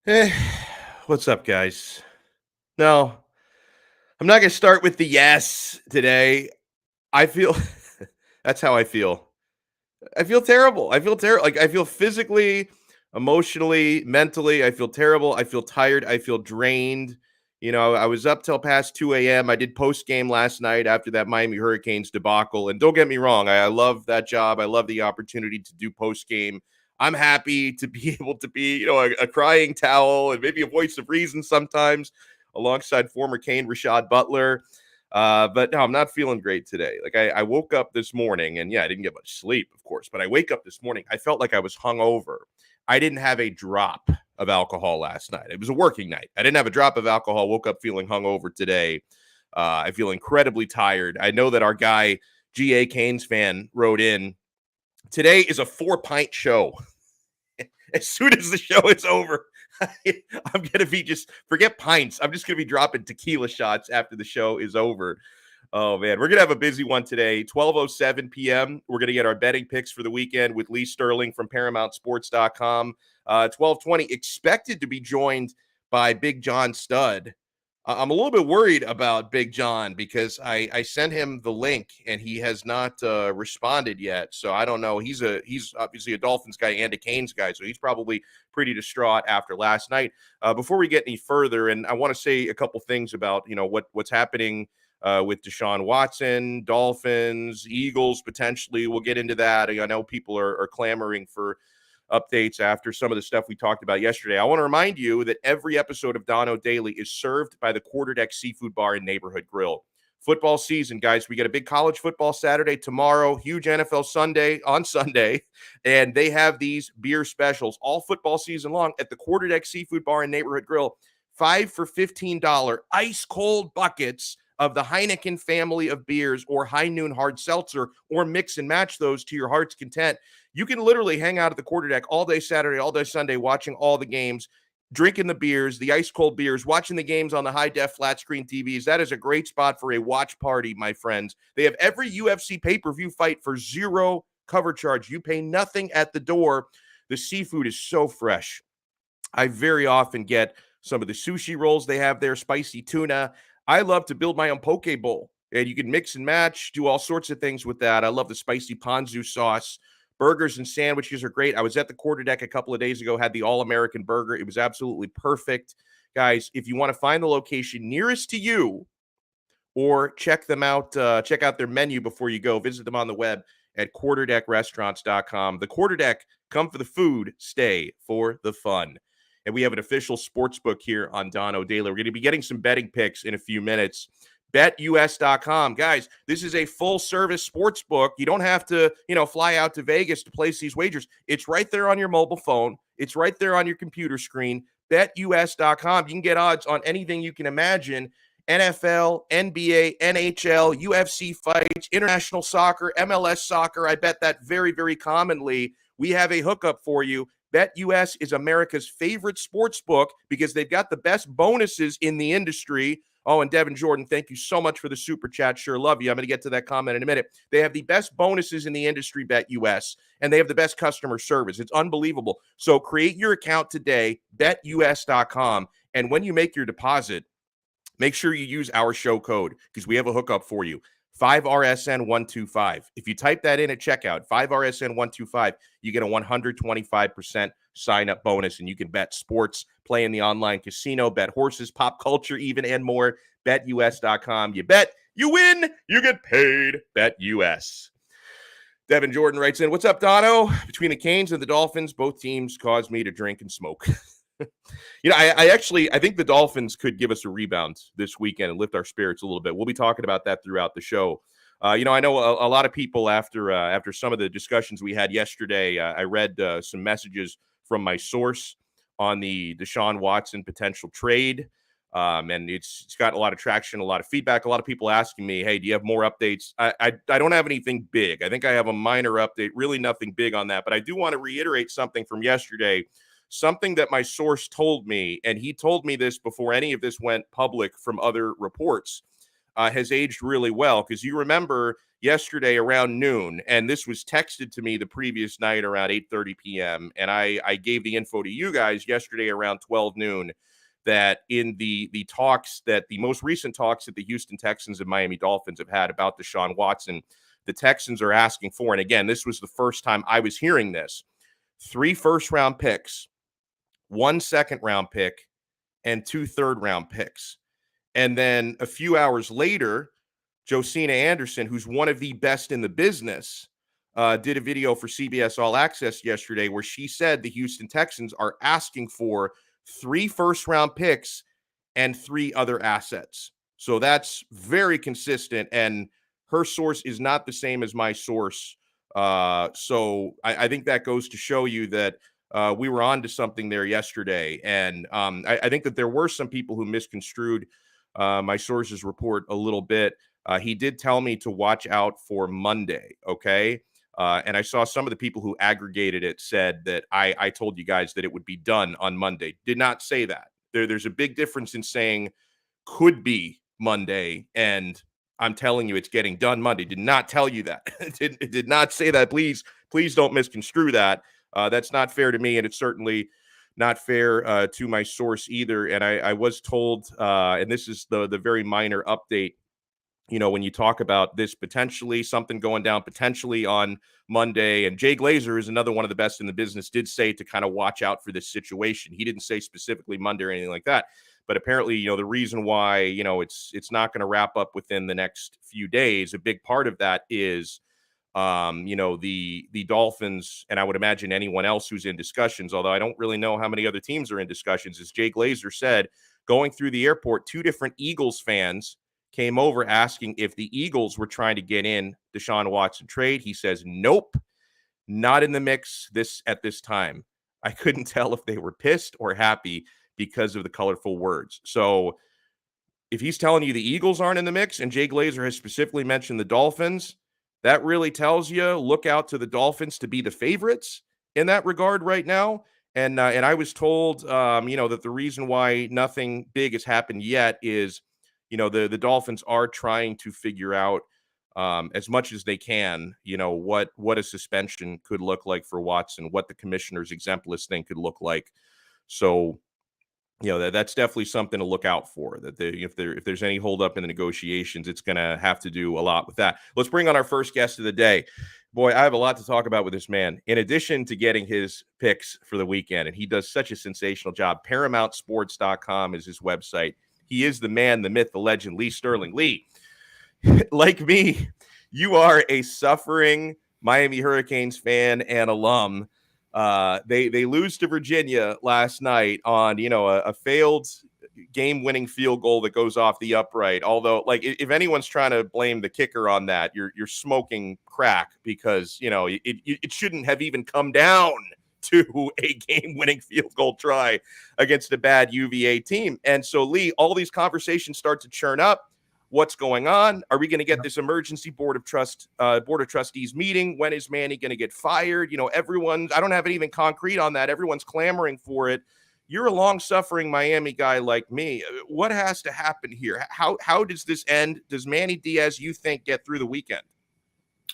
Hey, what's up, guys? No, I'm not going to start with the yes today. I feel that's how I feel. I feel terrible. I feel terrible. Like, I feel physically, emotionally, mentally. I feel terrible. I feel tired. I feel drained. I was up till past 2 a.m. I did post game last night after that Miami Hurricanes debacle. And don't get me wrong, I love that job. I love the opportunity to do post game. I'm happy to be able to be, a crying towel and maybe a voice of reason sometimes alongside former Kane Rashad Butler. But no, I'm not feeling great today. Like I woke up this morning and yeah, I didn't get much sleep, of course, but I wake up this morning. I felt like I was hungover. I didn't have a drop of alcohol last night. It was a working night. I didn't have a drop of alcohol. Woke up feeling hungover today. I feel incredibly tired. I know that our guy, G.A. Canes fan, wrote in, today is a 4-pint show. As soon as the show is over, I'm going to be forget pints. I'm just going to be dropping tequila shots after the show is over. Oh, man. We're going to have a busy one today. 12:07 p.m. We're going to get our betting picks for the weekend with Lee Sterling from ParamountSports.com. 12:20, expected to be joined by Big John Stud. I'm a little bit worried about Big John because I sent him the link and he has not responded yet. So I don't know. He's obviously a Dolphins guy and a Canes guy, so he's probably pretty distraught after last night. Before we get any further, and I want to say a couple things about what's happening with Deshaun Watson, Dolphins, Eagles potentially. We'll get into that. I know people are clamoring for updates after some of the stuff we talked about yesterday. I want to remind you that every episode of Donno Daily is served by the Quarterdeck Seafood Bar and Neighborhood Grill. Football season, guys. We get a big college football Saturday tomorrow, huge NFL Sunday on Sunday, and they have these beer specials all football season long at the Quarterdeck Seafood Bar and Neighborhood Grill. 5 for $15 ice cold buckets of the Heineken family of beers or High Noon Hard Seltzer, or mix and match those to your heart's content. You can literally hang out at the Quarterdeck all day Saturday, all day Sunday, watching all the games, drinking the beers, the ice cold beers, watching the games on the high def flat screen TVs. That is a great spot for a watch party, my friends. They have every UFC pay-per-view fight for zero cover charge. You pay nothing at the door. The seafood is so fresh. I very often get some of the sushi rolls they have there, spicy tuna. I love to build my own poke bowl, and you can mix and match, do all sorts of things with that. I love the spicy ponzu sauce. Burgers and sandwiches are great. I was at the Quarterdeck a couple of days ago, had the All-American burger. It was absolutely perfect. Guys, if you want to find the location nearest to you or check them out, check out their menu before you go, visit them on the web at quarterdeckrestaurants.com. The Quarterdeck, come for the food, stay for the fun. And we have an official sports book here on Donno Daily. We're going to be getting some betting picks in a few minutes. BetUS.com. Guys, this is a full-service sports book. You don't have to, fly out to Vegas to place these wagers. It's right there on your mobile phone. It's right there on your computer screen. BetUS.com. You can get odds on anything you can imagine. NFL, NBA, NHL, UFC fights, international soccer, MLS soccer. I bet that very, very commonly. We have a hookup for you. BetUS is America's favorite sports book because they've got the best bonuses in the industry. Oh, and Devin Jordan, thank you so much for the super chat. Sure love you. I'm going to get to that comment in a minute. They have the best bonuses in the industry, BetUS, and they have the best customer service. It's unbelievable. So create your account today, betus.com, and when you make your deposit, make sure you use our show code because we have a hookup for you. 5RSN125. If you type that in at checkout, 5RSN125, you get a 125% sign-up bonus, and you can bet sports, play in the online casino, bet horses, pop culture even, and more. BetUS.com. You bet, you win, you get paid. BetUS. Devin Jordan writes in, what's up, Donno? Between the Canes and the Dolphins, both teams caused me to drink and smoke. I think the Dolphins could give us a rebound this weekend and lift our spirits a little bit. We'll be talking about that throughout the show. I know a lot of people after some of the discussions we had yesterday, I read some messages from my source on the Deshaun Watson potential trade. And it's got a lot of traction, a lot of feedback, a lot of people asking me, hey, do you have more updates? I don't have anything big. I think I have a minor update, really nothing big on that. But I do want to reiterate something from yesterday. Something that my source told me, and he told me this before any of this went public from other reports. has aged really well, because you remember yesterday around noon, and this was texted to me the previous night around 8:30 p.m., and I gave the info to you guys yesterday around 12 noon, that in the talks, that the most recent talks that the Houston Texans and Miami Dolphins have had about Deshaun Watson, the Texans are asking for, and again, this was the first time I was hearing this, 3 first-round picks, 1 second-round pick, and 2 third-round picks. And then a few hours later, Josina Anderson, who's one of the best in the business, did a video for CBS All Access yesterday where she said the Houston Texans are asking for 3 first-round picks and 3 other assets. So that's very consistent, and her source is not the same as my source. So I think that goes to show you that we were on to something there yesterday. And I think that there were some people who misconstrued my source's report a little bit. He did tell me to watch out for Monday, okay? And I saw some of the people who aggregated it said that I told you guys that it would be done on Monday. Did not say that. There's a big difference in saying could be Monday and I'm telling you it's getting done Monday. Did not tell you that. It did not say that. Please don't misconstrue that. That's not fair to me, and it's certainly not fair to my source either. And I was told, and this is the very minor update, when you talk about this potentially something going down potentially on Monday, and Jay Glazer is another one of the best in the business, did say to kind of watch out for this situation. He didn't say specifically Monday or anything like that, but apparently, the reason why, it's not going to wrap up within the next few days, a big part of that is, the Dolphins, and I would imagine anyone else who's in discussions, although I don't really know how many other teams are in discussions, as Jay Glazer said, going through the airport, 2 different Eagles fans came over asking if the Eagles were trying to get in Deshaun Watson trade. He says, nope, not in the mix at this time. I couldn't tell if they were pissed or happy because of the colorful words. So if he's telling you the Eagles aren't in the mix, and Jay Glazer has specifically mentioned the Dolphins, that really tells you look out to the Dolphins to be the favorites in that regard right now. And I was told, that the reason why nothing big has happened yet is, the Dolphins are trying to figure out as much as they can, what a suspension could look like for Watson, what the commissioner's exempt list thing could look like. So, that's definitely something to look out for. That if there's any holdup in the negotiations, it's going to have to do a lot with that. Let's bring on our first guest of the day. Boy, I have a lot to talk about with this man. In addition to getting his picks for the weekend, and he does such a sensational job. ParamountSports.com is his website. He is the man, the myth, the legend, Lee Sterling. Lee, like me, you are a suffering Miami Hurricanes fan and alum. They lose to Virginia last night on, a failed game-winning field goal that goes off the upright. Although, if anyone's trying to blame the kicker on that, you're smoking crack, because, it shouldn't have even come down to a game-winning field goal try against a bad UVA team. And so, Lee, all these conversations start to churn up. What's going on? Are we going to get this emergency board of trustees meeting? When is Manny going to get fired? I don't have it even concrete on that. Everyone's clamoring for it. You're a long-suffering Miami guy like me. What has to happen here? How does this end? Does Manny Diaz, you think, get through the weekend?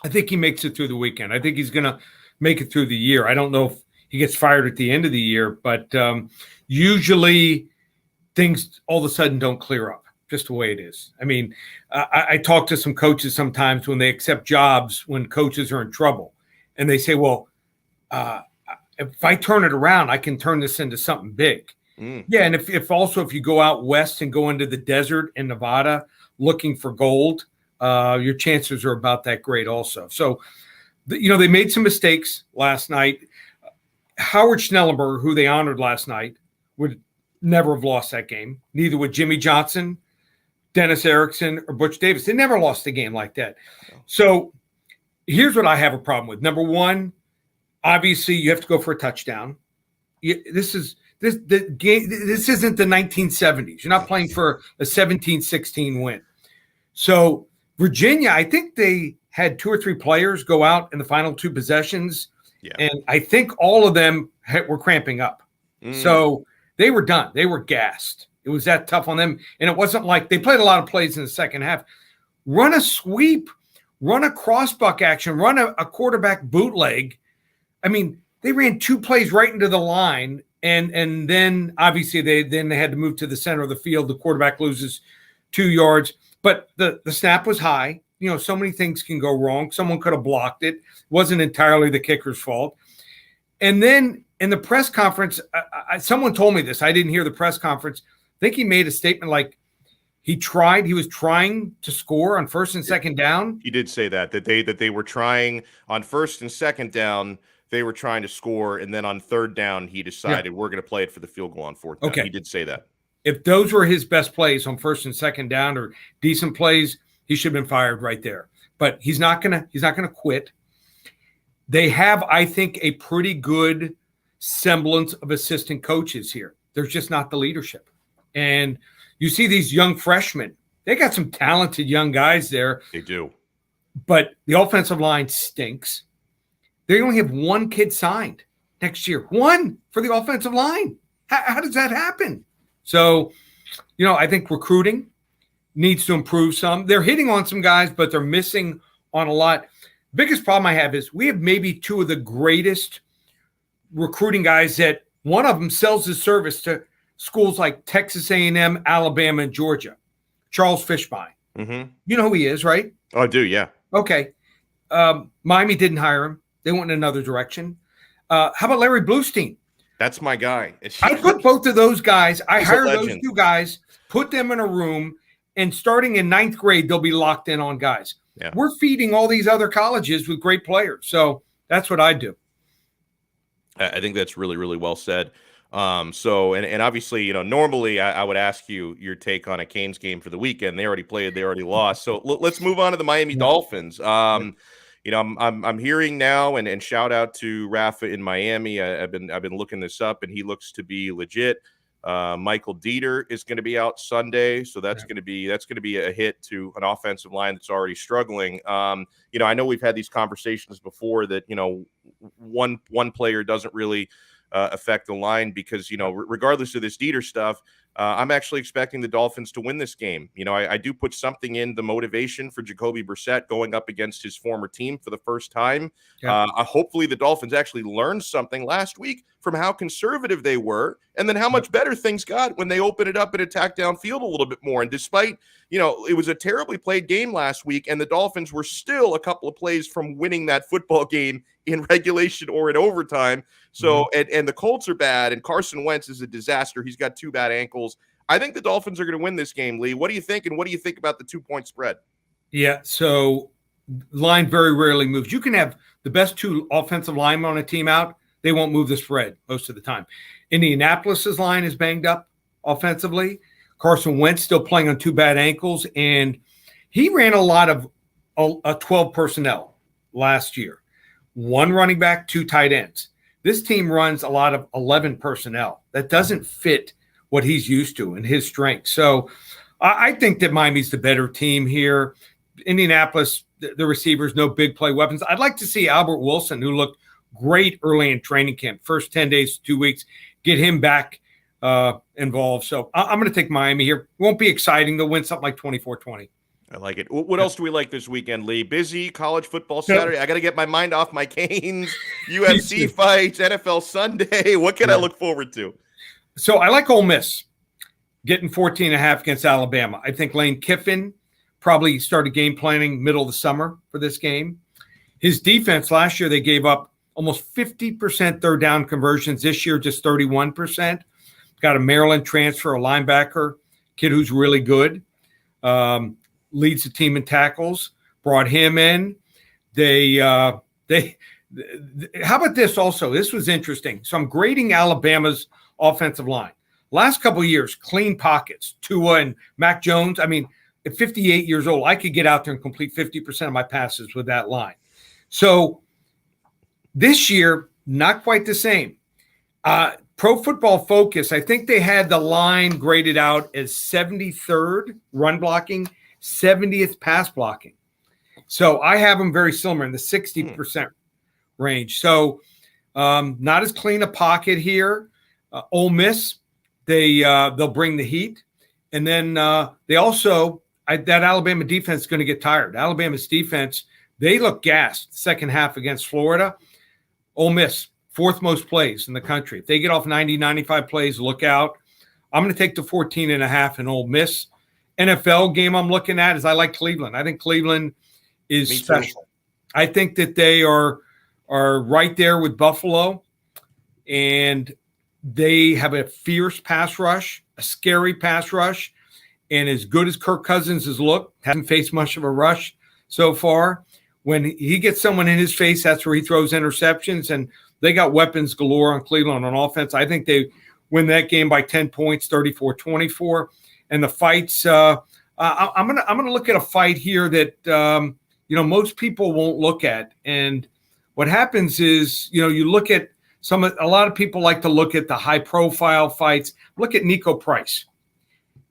I think he makes it through the weekend. I think he's going to make it through the year. I don't know if he gets fired at the end of the year, but usually things all of a sudden don't clear up. Just the way it is. I mean, I talk to some coaches sometimes when they accept jobs when coaches are in trouble, and they say, well, if I turn it around, I can turn this into something big. Yeah, and if you go out west and go into the desert in Nevada looking for gold, your chances are about that great also. So, they made some mistakes last night. Howard Schnellenberger, who they honored last night, would never have lost that game. Neither would Jimmy Johnson, Dennis Erickson, or Butch Davis. They never lost a game like that. So here's what I have a problem with. Number one, obviously you have to go for a touchdown. This isn't the 1970s. You're not playing for a 17-16 win. So Virginia, I think they had 2 or 3 players go out in the final 2 possessions. Yeah. And I think all of them were cramping up. So they were done. They were gassed. It was that tough on them. And it wasn't like they played a lot of plays in the second half. run a sweep, run a crossbuck action, run a quarterback bootleg. I mean, they ran 2 plays right into the line, and then obviously they had to move to the center of the field. The quarterback loses 2 yards, but the snap was high. You know, so many things can go wrong. Someone could have blocked it. It wasn't entirely the kicker's fault. And then in the press conference, someone told me this. I didn't hear the press conference. I think he made a statement like he was trying to score on first and second down. He did say that they were trying on first and second down. They were trying to score, and then on third down, he decided we're going to play it for the field goal on fourth down. Okay. He did say that. If those were his best plays on first and second down or decent plays, he should have been fired right there. But he's not gonna quit. They have, I think, a pretty good semblance of assistant coaches here. There's just not the leadership. And you see these young freshmen. They got some talented young guys there. They do. But the offensive line stinks. They only have 1 kid signed next year. 1 for the offensive line. How does that happen? So, you know, I think recruiting needs to improve some. They're hitting on some guys, but they're missing on a lot. Biggest problem I have is we have maybe 2 of the greatest recruiting guys that one of them sells his service to schools like Texas A&M, Alabama, and Georgia. Charles Fishbein. Mm-hmm. You know who he is, right? Oh, I do, yeah. Okay. Miami didn't hire him. They went in another direction. How about Larry Bluestein? That's my guy. I put both of those guys. I hired those 2 guys, put them in a room, and starting in 9th grade, they'll be locked in on guys. Yeah. We're feeding all these other colleges with great players. So that's what I do. I think that's really, really well said. So obviously, you know, normally I would ask you your take on a Canes game for the weekend. They already played, they already lost. So let's move on to the Miami Dolphins. You know, I'm hearing now, and shout out to Rafa in Miami. I've been looking this up, and he looks to be legit. Michael Dieter is going to be out Sunday, so that's going to be a hit to an offensive line that's already struggling. You know, I know we've had these conversations before that, you know, one player doesn't really affect the line because, you know, regardless of this Dieter stuff, I'm actually expecting the Dolphins to win this game. You know, I do put something in the motivation for Jacoby Brissett going up against his former team for the first time. Yeah. Hopefully the Dolphins actually learned something last week from how conservative they were and then how much better things got when they opened it up and attacked downfield a little bit more. And despite, you know, it was a terribly played game last week, and the Dolphins were still a couple of plays from winning that football game in regulation or in overtime. So, and the Colts are bad, and Carson Wentz is a disaster. He's got 2 bad ankles. I think the Dolphins are going to win this game, Lee. What do you think? And what do you think about the 2-point spread? Yeah, so line very rarely moves. You can have the best 2 offensive linemen on a team out. They won't move the spread most of the time. Indianapolis's line is banged up offensively. Carson Wentz still playing on 2 bad ankles, and he ran a lot of 12 personnel last year. 1 running back, 2 tight ends. This team runs a lot of 11 personnel. That doesn't fit what he's used to and his strength. So I think that Miami's the better team here. Indianapolis, the receivers, no big play weapons. I'd like to see Albert Wilson, who looked great early in training camp, first 10 days, 2 weeks, get him back involved. So I'm going to take Miami here. It won't be exciting. They'll win something like 24-20. I like it. What else do we like this weekend, Lee? Busy college football Saturday. I got to get my mind off my Canes, UFC fights, NFL Sunday. What can I look forward to? So I like Ole Miss getting 14.5 against Alabama. I think Lane Kiffin probably started game planning middle of the summer for this game. His defense last year, they gave up almost 50% third down conversions. This year, just 31%. Got a Maryland transfer, a linebacker, kid who's really good. Leads the team in tackles, brought him in. How about this also? This was interesting. So I'm grading Alabama's offensive line. Last couple of years, clean pockets. Tua and Mac Jones. I mean, at 58 years old, I could get out there and complete 50% of my passes with that line. So this year, not quite the same. Pro Football Focus, I think they had the line graded out as 73rd run blocking, 70th pass blocking. So I have them very similar in the 60% range. So not as clean a pocket here. Ole Miss, they'll bring the heat. And then they also that Alabama defense is going to get tired. Alabama's defense, they look gassed second half against Florida. Ole Miss, fourth most plays in the country. If they get off 90, 95 plays, look out. I'm going to take the 14.5 in Ole Miss. NFL game I'm looking at is I like Cleveland. I think Cleveland is special. I think that they are right there with Buffalo, and they have a fierce pass rush, a scary pass rush, and as good as Kirk Cousins has looked, hasn't faced much of a rush so far. When he gets someone in his face, that's where he throws interceptions, and they got weapons galore on Cleveland on offense. I think they win that game by 10 points, 34-24. And the fights, I'm gonna look at a fight here that most people won't look at. And what happens is, you look at a lot of people like to look at the high profile fights. Look at Nico Price.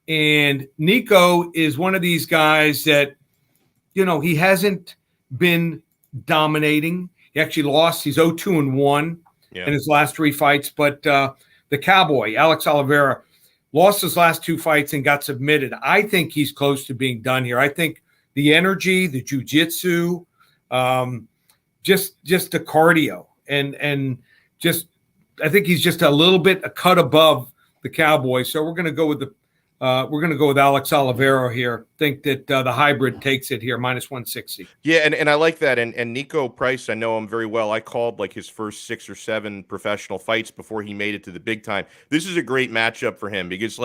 And Nico is one of these guys that, he hasn't been dominating. He actually lost. He's 0-2-1 in his last 3 fights. But the Cowboy, Alex Oliveira, lost his last 2 fights and got submitted. I think he's close to being done here. I think the energy, the jiu-jitsu, just the cardio, and just I think he's just a cut above the Cowboy. So we're going to go with Alex Oliveira here. Think that the hybrid takes it here, -160. Yeah, and I like that. And Nico Price, I know him very well. I called like his first 6 or 7 professional fights before he made it to the big time. This is a great matchup for him because,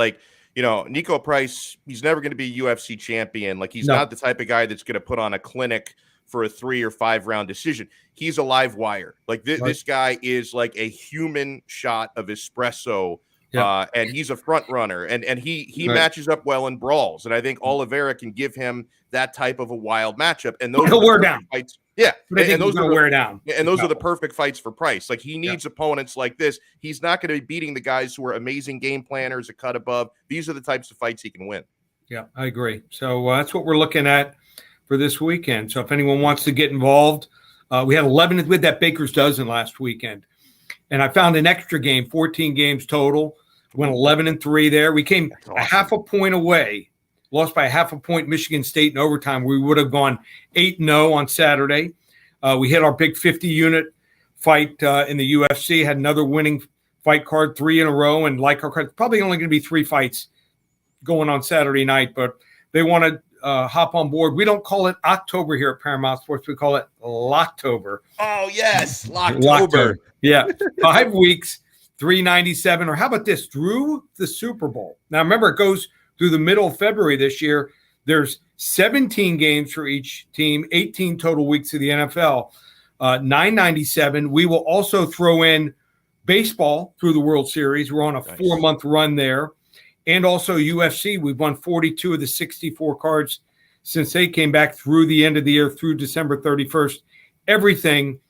Nico Price, he's never going to be a UFC champion. Like, he's not the type of guy that's going to put on a clinic for a 3 or 5 round decision. He's a live wire. Like, this guy is like a human shot of espresso. And he's a front runner, and he matches up well in brawls, and I think Oliveira can give him that type of a wild matchup. And those will wear down fights. Yeah, and those will wear down. And those are the perfect fights for Price. Like, he needs opponents like this. He's not going to be beating the guys who are amazing game planners, a cut above. These are the types of fights he can win. Yeah, I agree. So that's what we're looking at for this weekend. So if anyone wants to get involved, we had 11 with that Baker's Dozen last weekend. And I found an extra game, 14 games total. Went 11-3 there. We came a half a point away, lost by a half a point, Michigan State in overtime. We would have gone 8-0 on Saturday. We hit our big 50-unit fight in the UFC, had another winning fight card, 3 in a row, and like our card, probably only going to be 3 fights going on Saturday night, but they want to hop on board. We don't call it October here at Paramount Sports. We call it Locktober. Oh, yes, Locktober. Yeah, 5 weeks. 397, or how about this, through the Super Bowl. Now, remember, it goes through the middle of February this year. There's 17 games for each team, 18 total weeks of the NFL, 997. We will also throw in baseball through the World Series. We're on a 4-month run there. And also UFC. We've won 42 of the 64 cards since they came back through the end of the year, through December 31st. Everything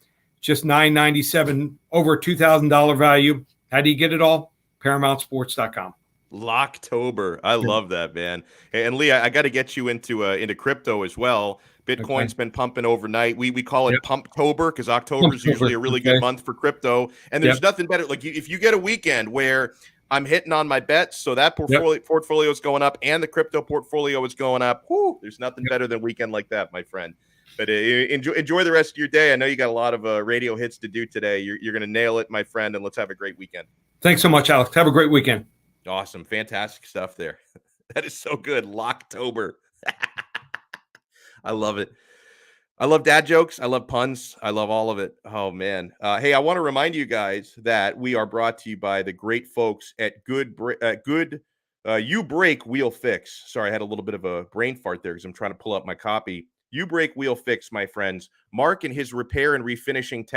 just $997, over a $2,000 value. How do you get it all? ParamountSports.com. Locktober. I love that, man. And Lee, I got to get you into crypto as well. Bitcoin's been pumping overnight. We call it Pumptober because October is usually a really good month for crypto. And there's nothing better. Like, if you get a weekend where I'm hitting on my bets, so that portfolio is going up and the crypto portfolio is going up, there's nothing better than a weekend like that, my friend. But enjoy the rest of your day. I know you got a lot of radio hits to do today. You're going to nail it, my friend, and let's have a great weekend. Thanks so much, Alex. Have a great weekend. Awesome. Fantastic stuff there. That is so good. Locktober. I love it. I love dad jokes. I love puns. I love all of it. Oh, man. Hey, I want to remind you guys that we are brought to you by the great folks at You Break Wheel Fix. Sorry, I had a little bit of a brain fart there because I'm trying to pull up my copy. You Break Wheel Fix, my friends. Mark and his repair and refinishing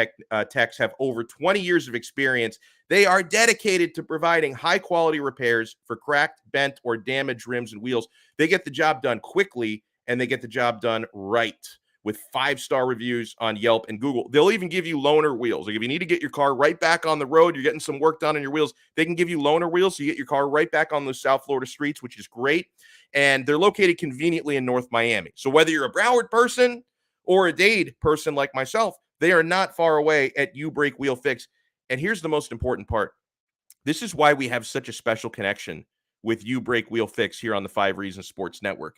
techs have over 20 years of experience. They are dedicated to providing high-quality repairs for cracked, bent, or damaged rims and wheels. They get the job done quickly, and they get the job done right with 5-star reviews on Yelp and Google. They'll even give you loaner wheels. Like, if you need to get your car right back on the road, you're getting some work done on your wheels, they can give you loaner wheels so you get your car right back on those South Florida streets, which is great. And they're located conveniently in North Miami. So whether you're a Broward person or a Dade person like myself, they are not far away at You Break Wheel Fix. And here's the most important part. This is why we have such a special connection with You Break Wheel Fix here on the 5 Reasons Sports Network.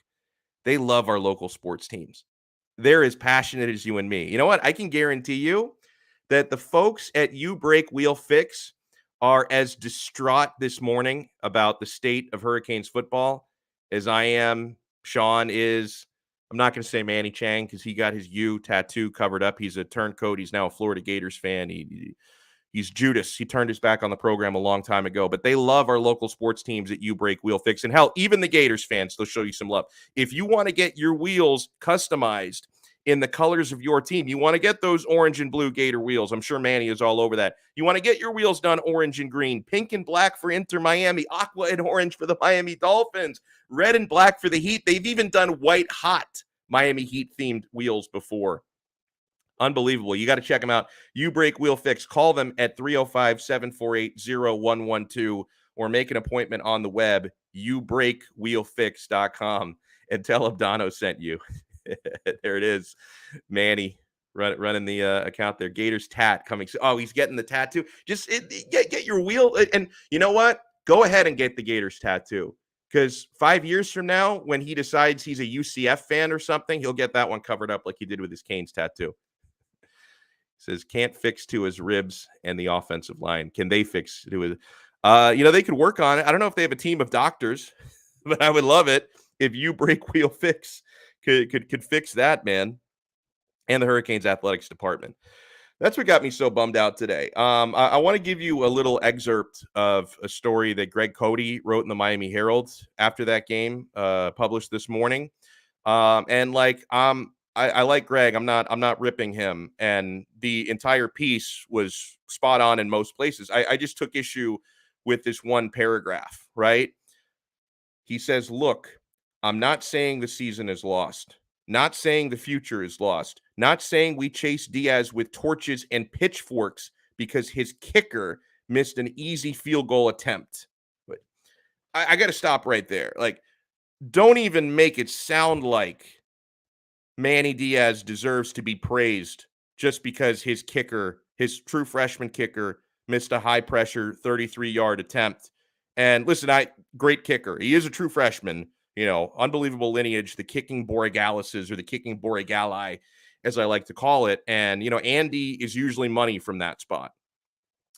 They love our local sports teams. They're as passionate as you and me. You know what? I can guarantee you that the folks at You Break Wheel Fix are as distraught this morning about the state of Hurricanes football as I am. Sean is. I'm not going to say Manny Chang because he got his U tattoo covered up. He's a turncoat. He's now a Florida Gators fan. He's Judas. He turned his back on the program a long time ago. But they love our local sports teams at You Break Wheel Fix. And hell, even the Gators fans, they'll show you some love. If you want to get your wheels customized in the colors of your team, you want to get those orange and blue Gator wheels. I'm sure Manny is all over that. You want to get your wheels done orange and green, pink and black for Inter Miami, aqua and orange for the Miami Dolphins, red and black for the Heat. They've even done white hot Miami Heat themed wheels before. Unbelievable. You got to check them out. You Break Wheel Fix. Call them at 305-748-0112 or make an appointment on the web, youbreakwheelfix.com, and tell them Donno sent you. There it is. Manny running the account there. Gators tat coming. Oh, he's getting the tattoo. Just get your wheel. And you know what? Go ahead and get the Gators tattoo. Because 5 years from now, when he decides he's a UCF fan or something, he'll get that one covered up like he did with his Canes tattoo. Says can't fix to his ribs and the offensive line. Can they fix to his? They could work on it. I don't know if they have a team of doctors, but I would love it if You Break Wheel Fix could fix that, man. And the Hurricanes athletics department. That's what got me so bummed out today. I want to give you a little excerpt of a story that Greg Cody wrote in the Miami Herald after that game, published this morning. I like Greg. I'm not ripping him. And the entire piece was spot on in most places. I just took issue with this one paragraph, right? He says, look, I'm not saying the season is lost. Not saying the future is lost. Not saying we chase Diaz with torches and pitchforks because his kicker missed an easy field goal attempt. But I got to stop right there. Like, don't even make it sound like Manny Diaz deserves to be praised just because his kicker, his true freshman kicker, missed a high-pressure 33-yard attempt. And listen, great kicker. He is a true freshman, unbelievable lineage, the kicking Borregalises or the kicking Borregali, as I like to call it. And, Andy is usually money from that spot.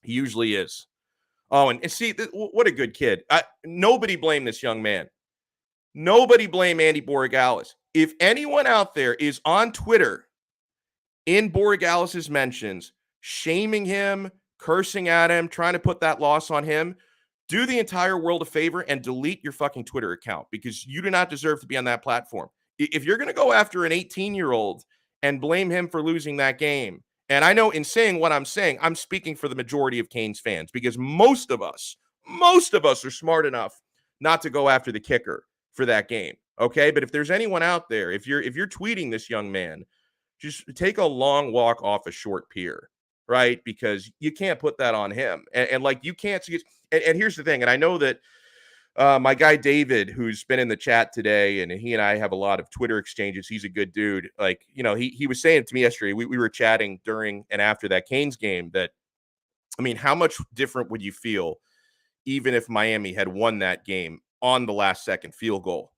He usually is. Oh, and see, what a good kid. Nobody blame this young man. Nobody blame Andy Borregalis. If anyone out there is on Twitter in Borregalis's mentions, shaming him, cursing at him, trying to put that loss on him, do the entire world a favor and delete your fucking Twitter account because you do not deserve to be on that platform. If you're going to go after an 18-year-old and blame him for losing that game, and I know in saying what I'm saying, I'm speaking for the majority of Canes fans because most of us are smart enough not to go after the kicker for that game. Okay. But if there's anyone out there, if you're tweeting this young man, just take a long walk off a short pier, right? Because you can't put that on him. And like, you can't see it. And here's the thing. And I know that my guy, David, who's been in the chat today, and he and I have a lot of Twitter exchanges. He's a good dude. Like, he was saying to me yesterday, we were chatting during and after that Canes game that, how much different would you feel even if Miami had won that game on the last second field goal?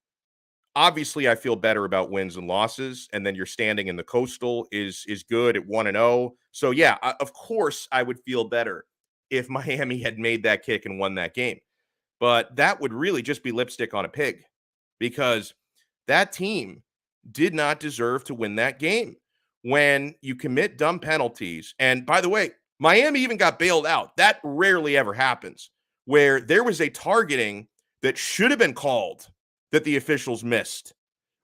Obviously, I feel better about wins and losses, and then your standing in the Coastal is good at 1-0. So, yeah, of course, I would feel better if Miami had made that kick and won that game. But that would really just be lipstick on a pig because that team did not deserve to win that game. When you commit dumb penalties, and by the way, Miami even got bailed out. That rarely ever happens, where there was a targeting that should have been called that the officials missed.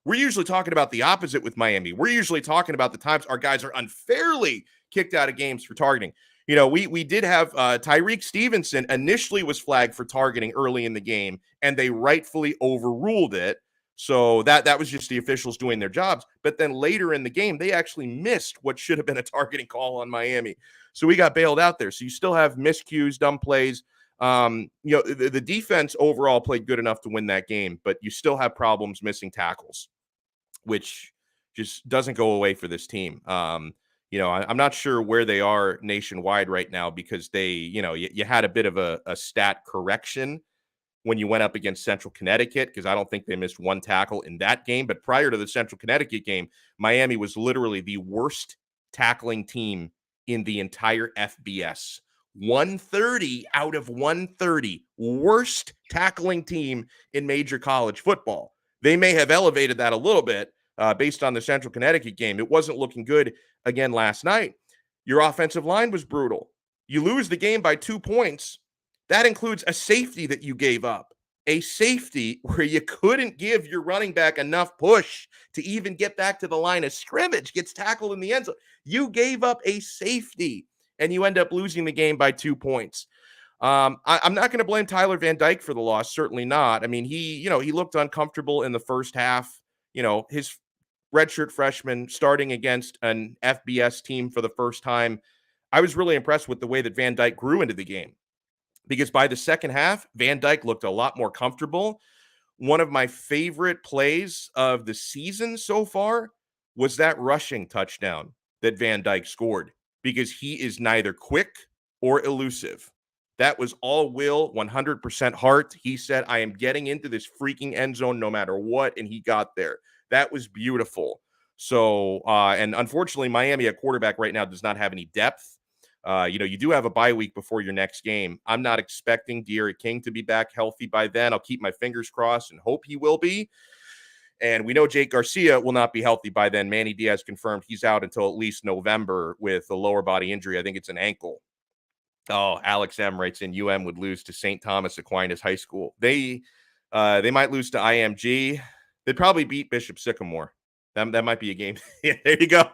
We're usually talking about the opposite with Miami. We're usually talking about the times our guys are unfairly kicked out of games for targeting. We did have Tyreek Stevenson initially was flagged for targeting early in the game, and they rightfully overruled it. So that was just the officials doing their jobs. But then later in the game, they actually missed what should have been a targeting call on Miami. So we got bailed out there. So you still have miscues, dumb plays. The defense overall played good enough to win that game, but you still have problems missing tackles, which just doesn't go away for this team. I'm not sure where they are nationwide right now because they, you had a bit of a stat correction when you went up against Central Connecticut, because I don't think they missed one tackle in that game. But prior to the Central Connecticut game, Miami was literally the worst tackling team in the entire FBS. 130 out of 130, worst tackling team in major college football. They may have elevated that a little bit based on the Central Connecticut game. It wasn't looking good again last night. Your offensive line was brutal. You lose the game by 2 points. That includes a safety that you gave up, a safety where you couldn't give your running back enough push to even get back to the line of scrimmage, gets tackled in the end zone. You gave up a safety, and you end up losing the game by 2 points. I'm not going to blame Tyler Van Dyke for the loss. Certainly not. I mean, he looked uncomfortable in the first half. His redshirt freshman starting against an FBS team for the first time. I was really impressed with the way that Van Dyke grew into the game, because by the second half, Van Dyke looked a lot more comfortable. One of my favorite plays of the season so far was that rushing touchdown that Van Dyke scored, because he is neither quick or elusive. That was all will, 100% heart. He said, I am getting into this freaking end zone no matter what, and he got there. That was beautiful. So, and unfortunately, Miami at quarterback right now does not have any depth. You do have a bye week before your next game. I'm not expecting De'Aaron King to be back healthy by then. I'll keep my fingers crossed and hope he will be. And we know Jake Garcia will not be healthy by then. Manny Diaz confirmed he's out until at least November with a lower body injury. I think it's an ankle. Oh, Alex M writes in, UM would lose to St. Thomas Aquinas High School. They might lose to IMG. They'd probably beat Bishop Sycamore. That might be a game. Yeah, there you go.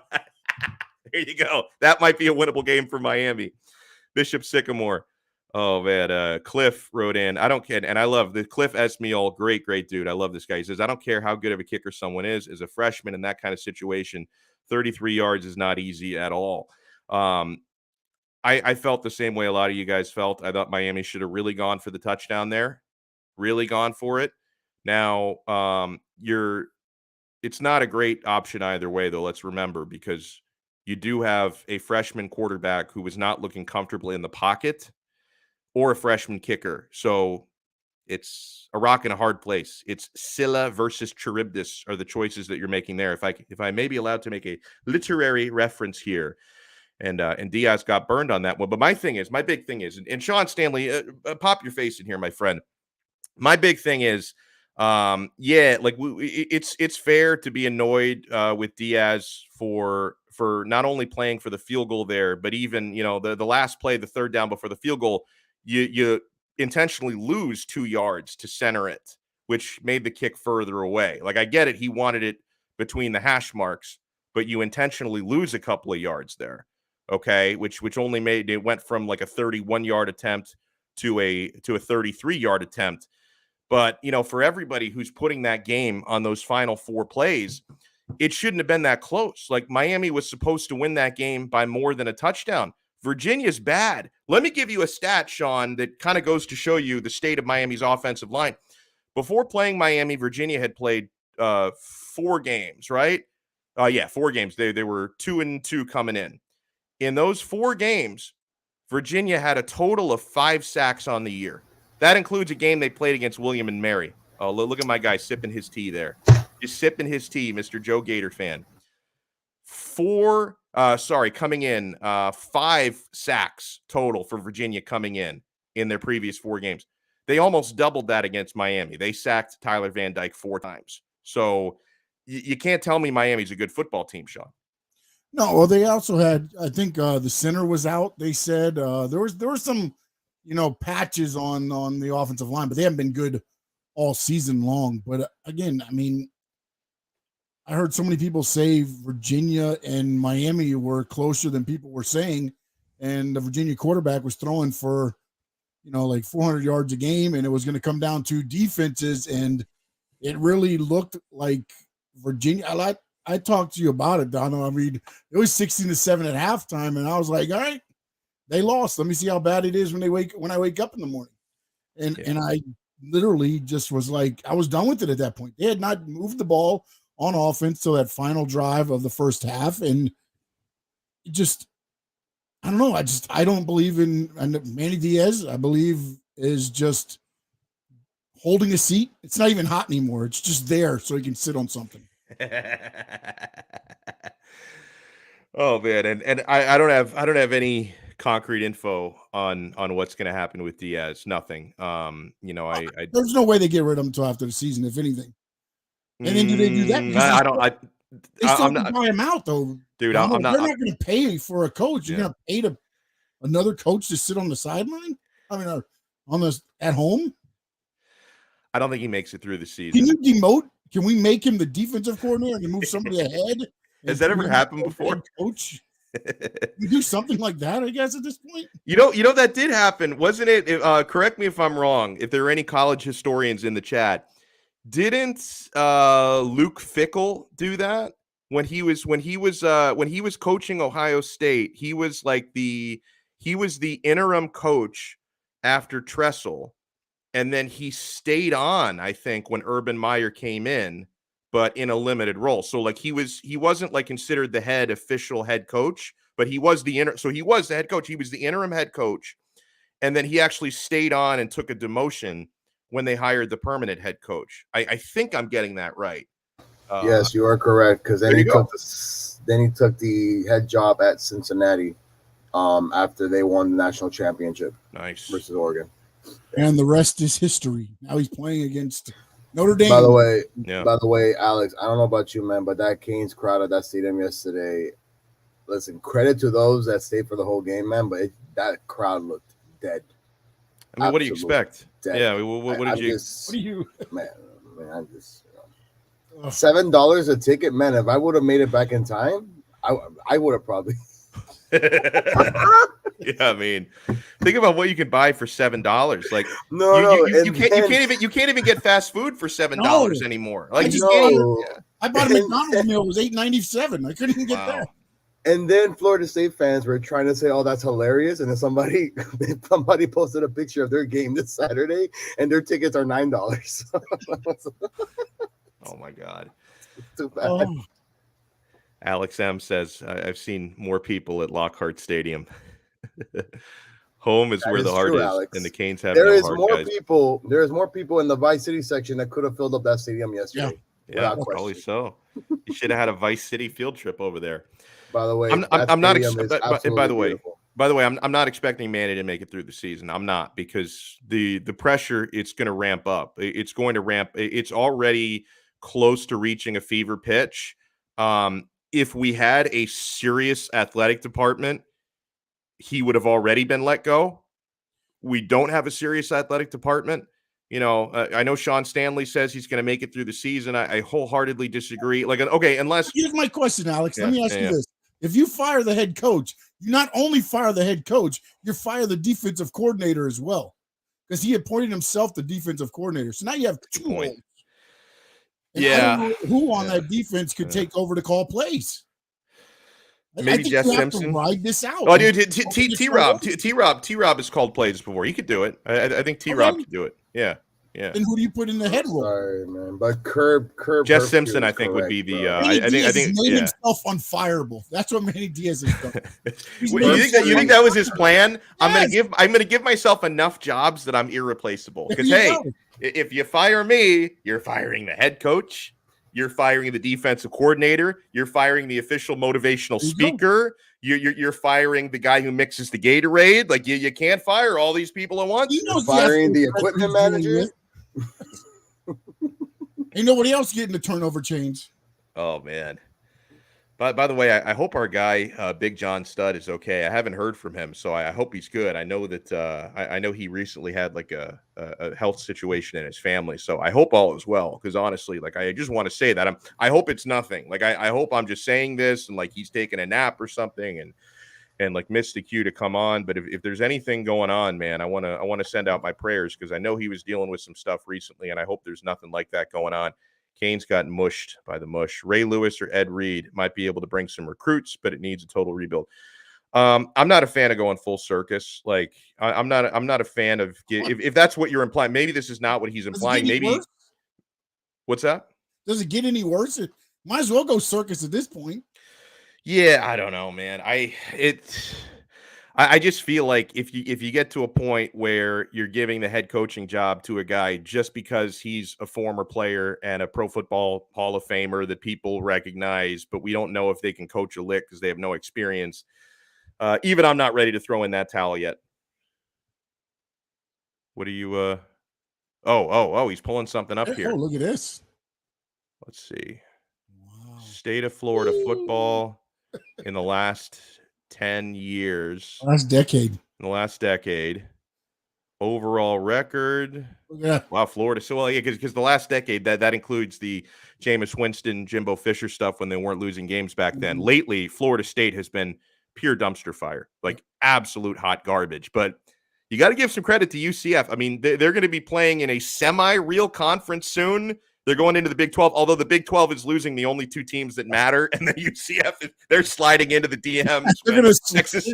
There you go. That might be a winnable game for Miami. Bishop Sycamore. Oh, man. Cliff wrote in. I don't care. And I love the Cliff Esmiol. Great dude. I love this guy. He says, I don't care how good of a kicker someone is. As a freshman in that kind of situation, 33 yards is not easy at all. I felt the same way a lot of you guys felt. I thought Miami should have really gone for the touchdown there. Really gone for it. Now, it's not a great option either way, though. Let's remember, because you do have a freshman quarterback who was not looking comfortable in the pocket, or a freshman kicker. So it's a rock and a hard place. It's Scylla versus Charybdis are the choices that you're making there. If I may be allowed to make a literary reference here, and Diaz got burned on that one. But my big thing is, and Sean Stanley, pop your face in here, my friend. My big thing is, it's fair to be annoyed with Diaz for not only playing for the field goal there, but even, the last play, the third down before the field goal, you intentionally lose 2 yards to center it, which made the kick further away. Like, I get it. He wanted it between the hash marks, but you intentionally lose a couple of yards there. Okay. Which only made it went from like a 31-yard attempt to a 33-yard attempt. But, for everybody who's putting that game on those final 4 plays, it shouldn't have been that close. Like, Miami was supposed to win that game by more than a touchdown. Virginia's bad. Let me give you a stat, Sean, that kind of goes to show you the state of Miami's offensive line. Before playing Miami, Virginia had played 4 games, right? 4 games. They were 2-2 coming in. In those 4 games, Virginia had a total of 5 sacks on the year. That includes a game they played against William and Mary. Oh, look at my guy sipping his tea there. Just sipping his tea, Mr. Joe Gator fan. 5 sacks total for Virginia coming in their previous 4 games. They almost doubled that against Miami. They sacked Tyler Van Dyke 4 times. So you can't tell me Miami's a good football team, Sean. No, well, they also had, I think the center was out. They said there was some, patches on the offensive line, but they haven't been good all season long. But again, I mean, I heard so many people say Virginia and Miami were closer than people were saying, and the Virginia quarterback was throwing for, like 400 yards a game, and it was going to come down to defenses, and it really looked like Virginia. I talked to you about it, Donno. I mean, it was 16-7 at halftime, and I was like, all right, they lost. Let me see how bad it is when I wake up in the morning. And I literally just was like, I was done with it at that point. They had not moved the ball on offense till that final drive of the first half, and just, I don't know. I don't believe in Manny Diaz. I believe is just holding a seat. It's not even hot anymore. It's just there so he can sit on something. Oh man, and I don't have any concrete info on what's going to happen with Diaz. Nothing. I There's no way they get rid of him until after the season, if anything. And then do they do that? Because I don't. they still I'm have to not, buy him out though. dude. They're I'm not not. going to pay for a coach. You're Yeah. going to pay another coach to sit on the sideline. I mean, on this at home. I don't think he makes it through the season. Can you demote? Can we make him the defensive coordinator and move somebody ahead? Has that ever happened before? Coach, you do something like that, I guess, at this point. You know that did happen, wasn't it? Correct me if I'm wrong. If there are any college historians in the chat, didn't Luke Fickell do that when he was coaching Ohio State? He was the interim coach after Tressel, and then he stayed on, I think, when Urban Meyer came in, but in a limited role. So he wasn't considered the official head coach, but he was the head coach. He was the interim head coach, and then he actually stayed on and took a demotion when they hired the permanent head coach. I think I'm getting that right. Yes, you are correct. Because then he took the head job at Cincinnati after they won the national championship. Nice. Versus Oregon. And the rest is history. Now he's playing against Notre Dame. By the way, Alex, I don't know about you, man, but that Canes crowd at that stadium yesterday, listen, credit to those that stayed for the whole game, man, but that crowd looked dead. I mean, what do you expect? Dead. Yeah, what do you? Man, I'm just $7 a ticket, man. If I would have made it back in time, I would have probably. Yeah, I mean, think about what you can buy for $7. You can't even get fast food for $7 anymore. I bought a McDonald's meal. It was $8.97. I couldn't even get that. And then Florida State fans were trying to say, "Oh, that's hilarious," and then somebody posted a picture of their game this Saturday, and their tickets are $9. Oh my God! Too bad. Alex M says, "I've seen more people at Lockhart Stadium. Home is where the heart is, Alex. And the Canes have no heart, guys. There is more people in the Vice City section that could have filled up that stadium yesterday. Yeah, probably so. You should have had a Vice City field trip over there." By the way, I'm not. By the way, I'm not expecting Manny to make it through the season. I'm not, because the pressure, it's going to ramp up. It's going to ramp. It's already close to reaching a fever pitch. If we had a serious athletic department, he would have already been let go. We don't have a serious athletic department. I know Sean Stanley says he's going to make it through the season. I wholeheartedly disagree. Unless here's my question, Alex. Let me ask you this: if you fire the head coach, you not only fire the head coach, you fire the defensive coordinator as well, because he appointed himself the defensive coordinator. So now you have two roles. And I don't know who on that defense could take over to call plays. Maybe Jess Simpson. Ride this out. Oh, dude, T-Rob has called plays before. He could do it. I think T-Rob could do it. Yeah. Then who do you put in the head role? Sorry, man, but Curb. Jess Simpson, I think, would be the. I think made himself unfireable. That's what Manny Diaz has done. You think that was his plan? Yes. I'm gonna give myself enough jobs that I'm irreplaceable. Because if you fire me, you're firing the head coach. You're firing the defensive coordinator. You're firing the official motivational speaker. You're firing the guy who mixes the Gatorade. You can't fire all these people at once. You're firing the equipment manager. Ain't nobody else getting the turnover change. Oh man! By the way, I hope our guy Big John Stud is okay. I haven't heard from him, so I hope he's good. I know that I know he recently had a health situation in his family, so I hope all is well. Because honestly, I just want to say that I hope it's nothing. I hope I'm just saying this and he's taking a nap or something and missed the cue to come on. But if there's anything going on, man, I want to send out my prayers, because I know he was dealing with some stuff recently, and I hope there's nothing like that going on. Canes got mushed by the mush. Ray Lewis or Ed Reed might be able to bring some recruits, but it needs a total rebuild. I'm not a fan of going full circus. I'm not a fan of, if that's what you're implying. Maybe this is not what he's implying. Maybe. What's that? Does it get any worse? It might as well go circus at this point. Yeah, I don't know, man. I just feel like if you get to a point where you're giving the head coaching job to a guy just because he's a former player and a Pro Football Hall of Famer that people recognize, but we don't know if they can coach a lick because they have no experience. Even I'm not ready to throw in that towel yet. What are you? Oh! He's pulling something up here. Oh, look at this. Let's see. Wow. State of Florida football in the last 10 years. Last decade. In the last decade. Overall record. Yeah. Wow, Florida. So, well, yeah, because the last decade, that includes the Jameis Winston, Jimbo Fisher stuff when they weren't losing games back then. Mhm. Lately, Florida State has been pure dumpster fire, like absolute hot garbage. But you got to give some credit to UCF. I mean, they're going to be playing in a semi-real conference soon. They're going into the Big 12, although the Big 12 is losing the only two teams that matter, and the UCF, they're sliding into the DMs. They're going to Texas.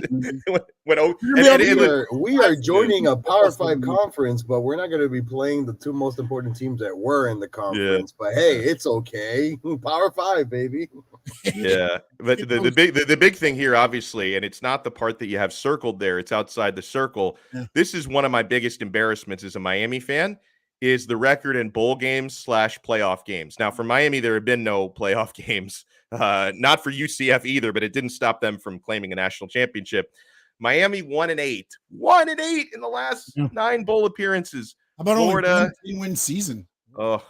We are joining a Power 5 conference, but we're not going to be playing the two most important teams that were in the conference. Yeah. But hey, it's okay. Power 5, baby. Yeah, but the big thing here, obviously, and it's not the part that you have circled there, it's outside the circle. Yeah. This is one of my biggest embarrassments as a Miami fan, is the record in bowl games / playoff games. Now, for Miami, there have been no playoff games, not for UCF either, but it didn't stop them from claiming a national championship. Miami 1-8 in the last 9 bowl appearances. How about Florida only 1 season? Oh,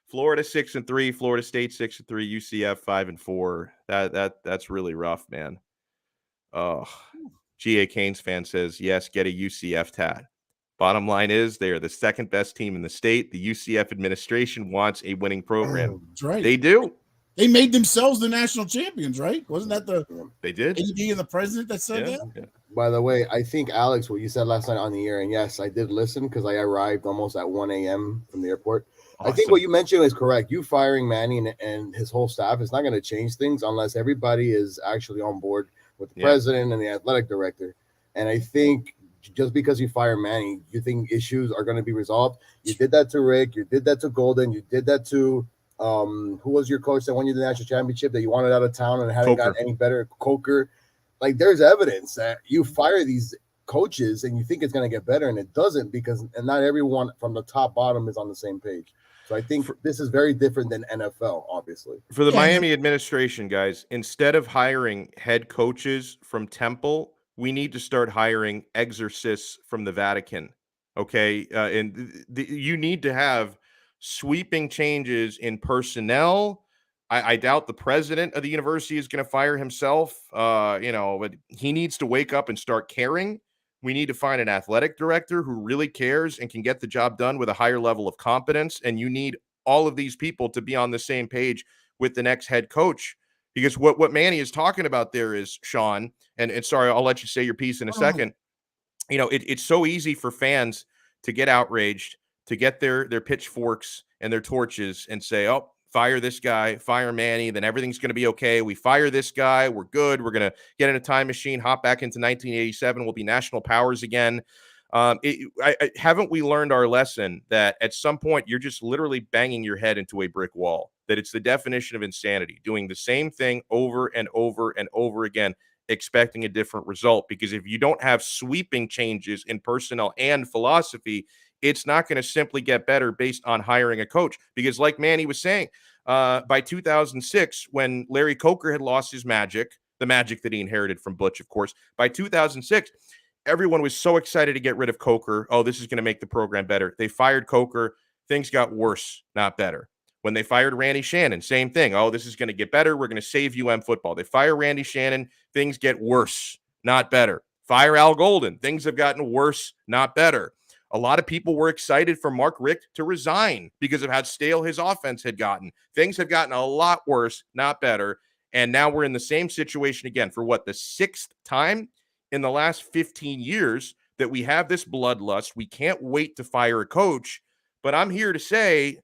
Florida 6-3, Florida State 6-3, UCF 5-4. That's really rough, man. Oh, G.A. Canes fan says yes. Get a UCF tat. Bottom line is they are the second best team in the state. The UCF administration wants a winning program. That's right. They do. They made themselves the national champions, right? Wasn't that they did? AD and the president that said that? Yeah. By the way, I think, Alex, what you said last night on the air, and yes, I did listen because I arrived almost at 1 a.m. from the airport. Awesome. I think what you mentioned is correct. You firing Manny and his whole staff is not going to change things unless everybody is actually on board with the president and the athletic director. And I think just because you fire Manny, you think issues are going to be resolved. You did that to Rick. You did that to Golden. You did that to who was your coach that won you the national championship that you wanted out of town and hadn't gotten any better? Coker. Like, there's evidence that you fire these coaches and you think it's going to get better, and it doesn't, because not everyone from the top bottom is on the same page. So I think this is very different than NFL, obviously. For the Miami administration, guys, instead of hiring head coaches from Temple, we need to start hiring exorcists from the Vatican. Okay, and you need to have sweeping changes in personnel. I doubt the president of the university is going to fire himself, but he needs to wake up and start caring. We need to find an athletic director who really cares and can get the job done with a higher level of competence. And you need all of these people to be on the same page with the next head coach. Because what Manny is talking about there is, Sean, and sorry, I'll let you say your piece in a second. It's so easy for fans to get outraged, to get their pitchforks and their torches and say, oh, fire this guy, fire Manny, then everything's going to be okay. We fire this guy, we're good. We're going to get in a time machine, hop back into 1987. We'll be national powers again. Haven't we learned our lesson that at some point you're just literally banging your head into a brick wall, that it's the definition of insanity, doing the same thing over and over and over again, expecting a different result? Because if you don't have sweeping changes in personnel and philosophy, it's not going to simply get better based on hiring a coach. Because like Manny was saying, by 2006, when Larry Coker had lost his magic, the magic that he inherited from Butch, of course, by 2006, everyone was so excited to get rid of Coker. Oh, this is going to make the program better. They fired Coker. Things got worse, not better. When they fired Randy Shannon, same thing. Oh, this is going to get better. We're going to save football. They fire Randy Shannon. Things get worse, not better. Fire Al Golden. Things have gotten worse, not better. A lot of people were excited for Mark Richt to resign because of how stale his offense had gotten. Things have gotten a lot worse, not better. And now we're in the same situation again for the 6th time in the last 15 years that we have this bloodlust. We can't wait to fire a coach. But I'm here to say,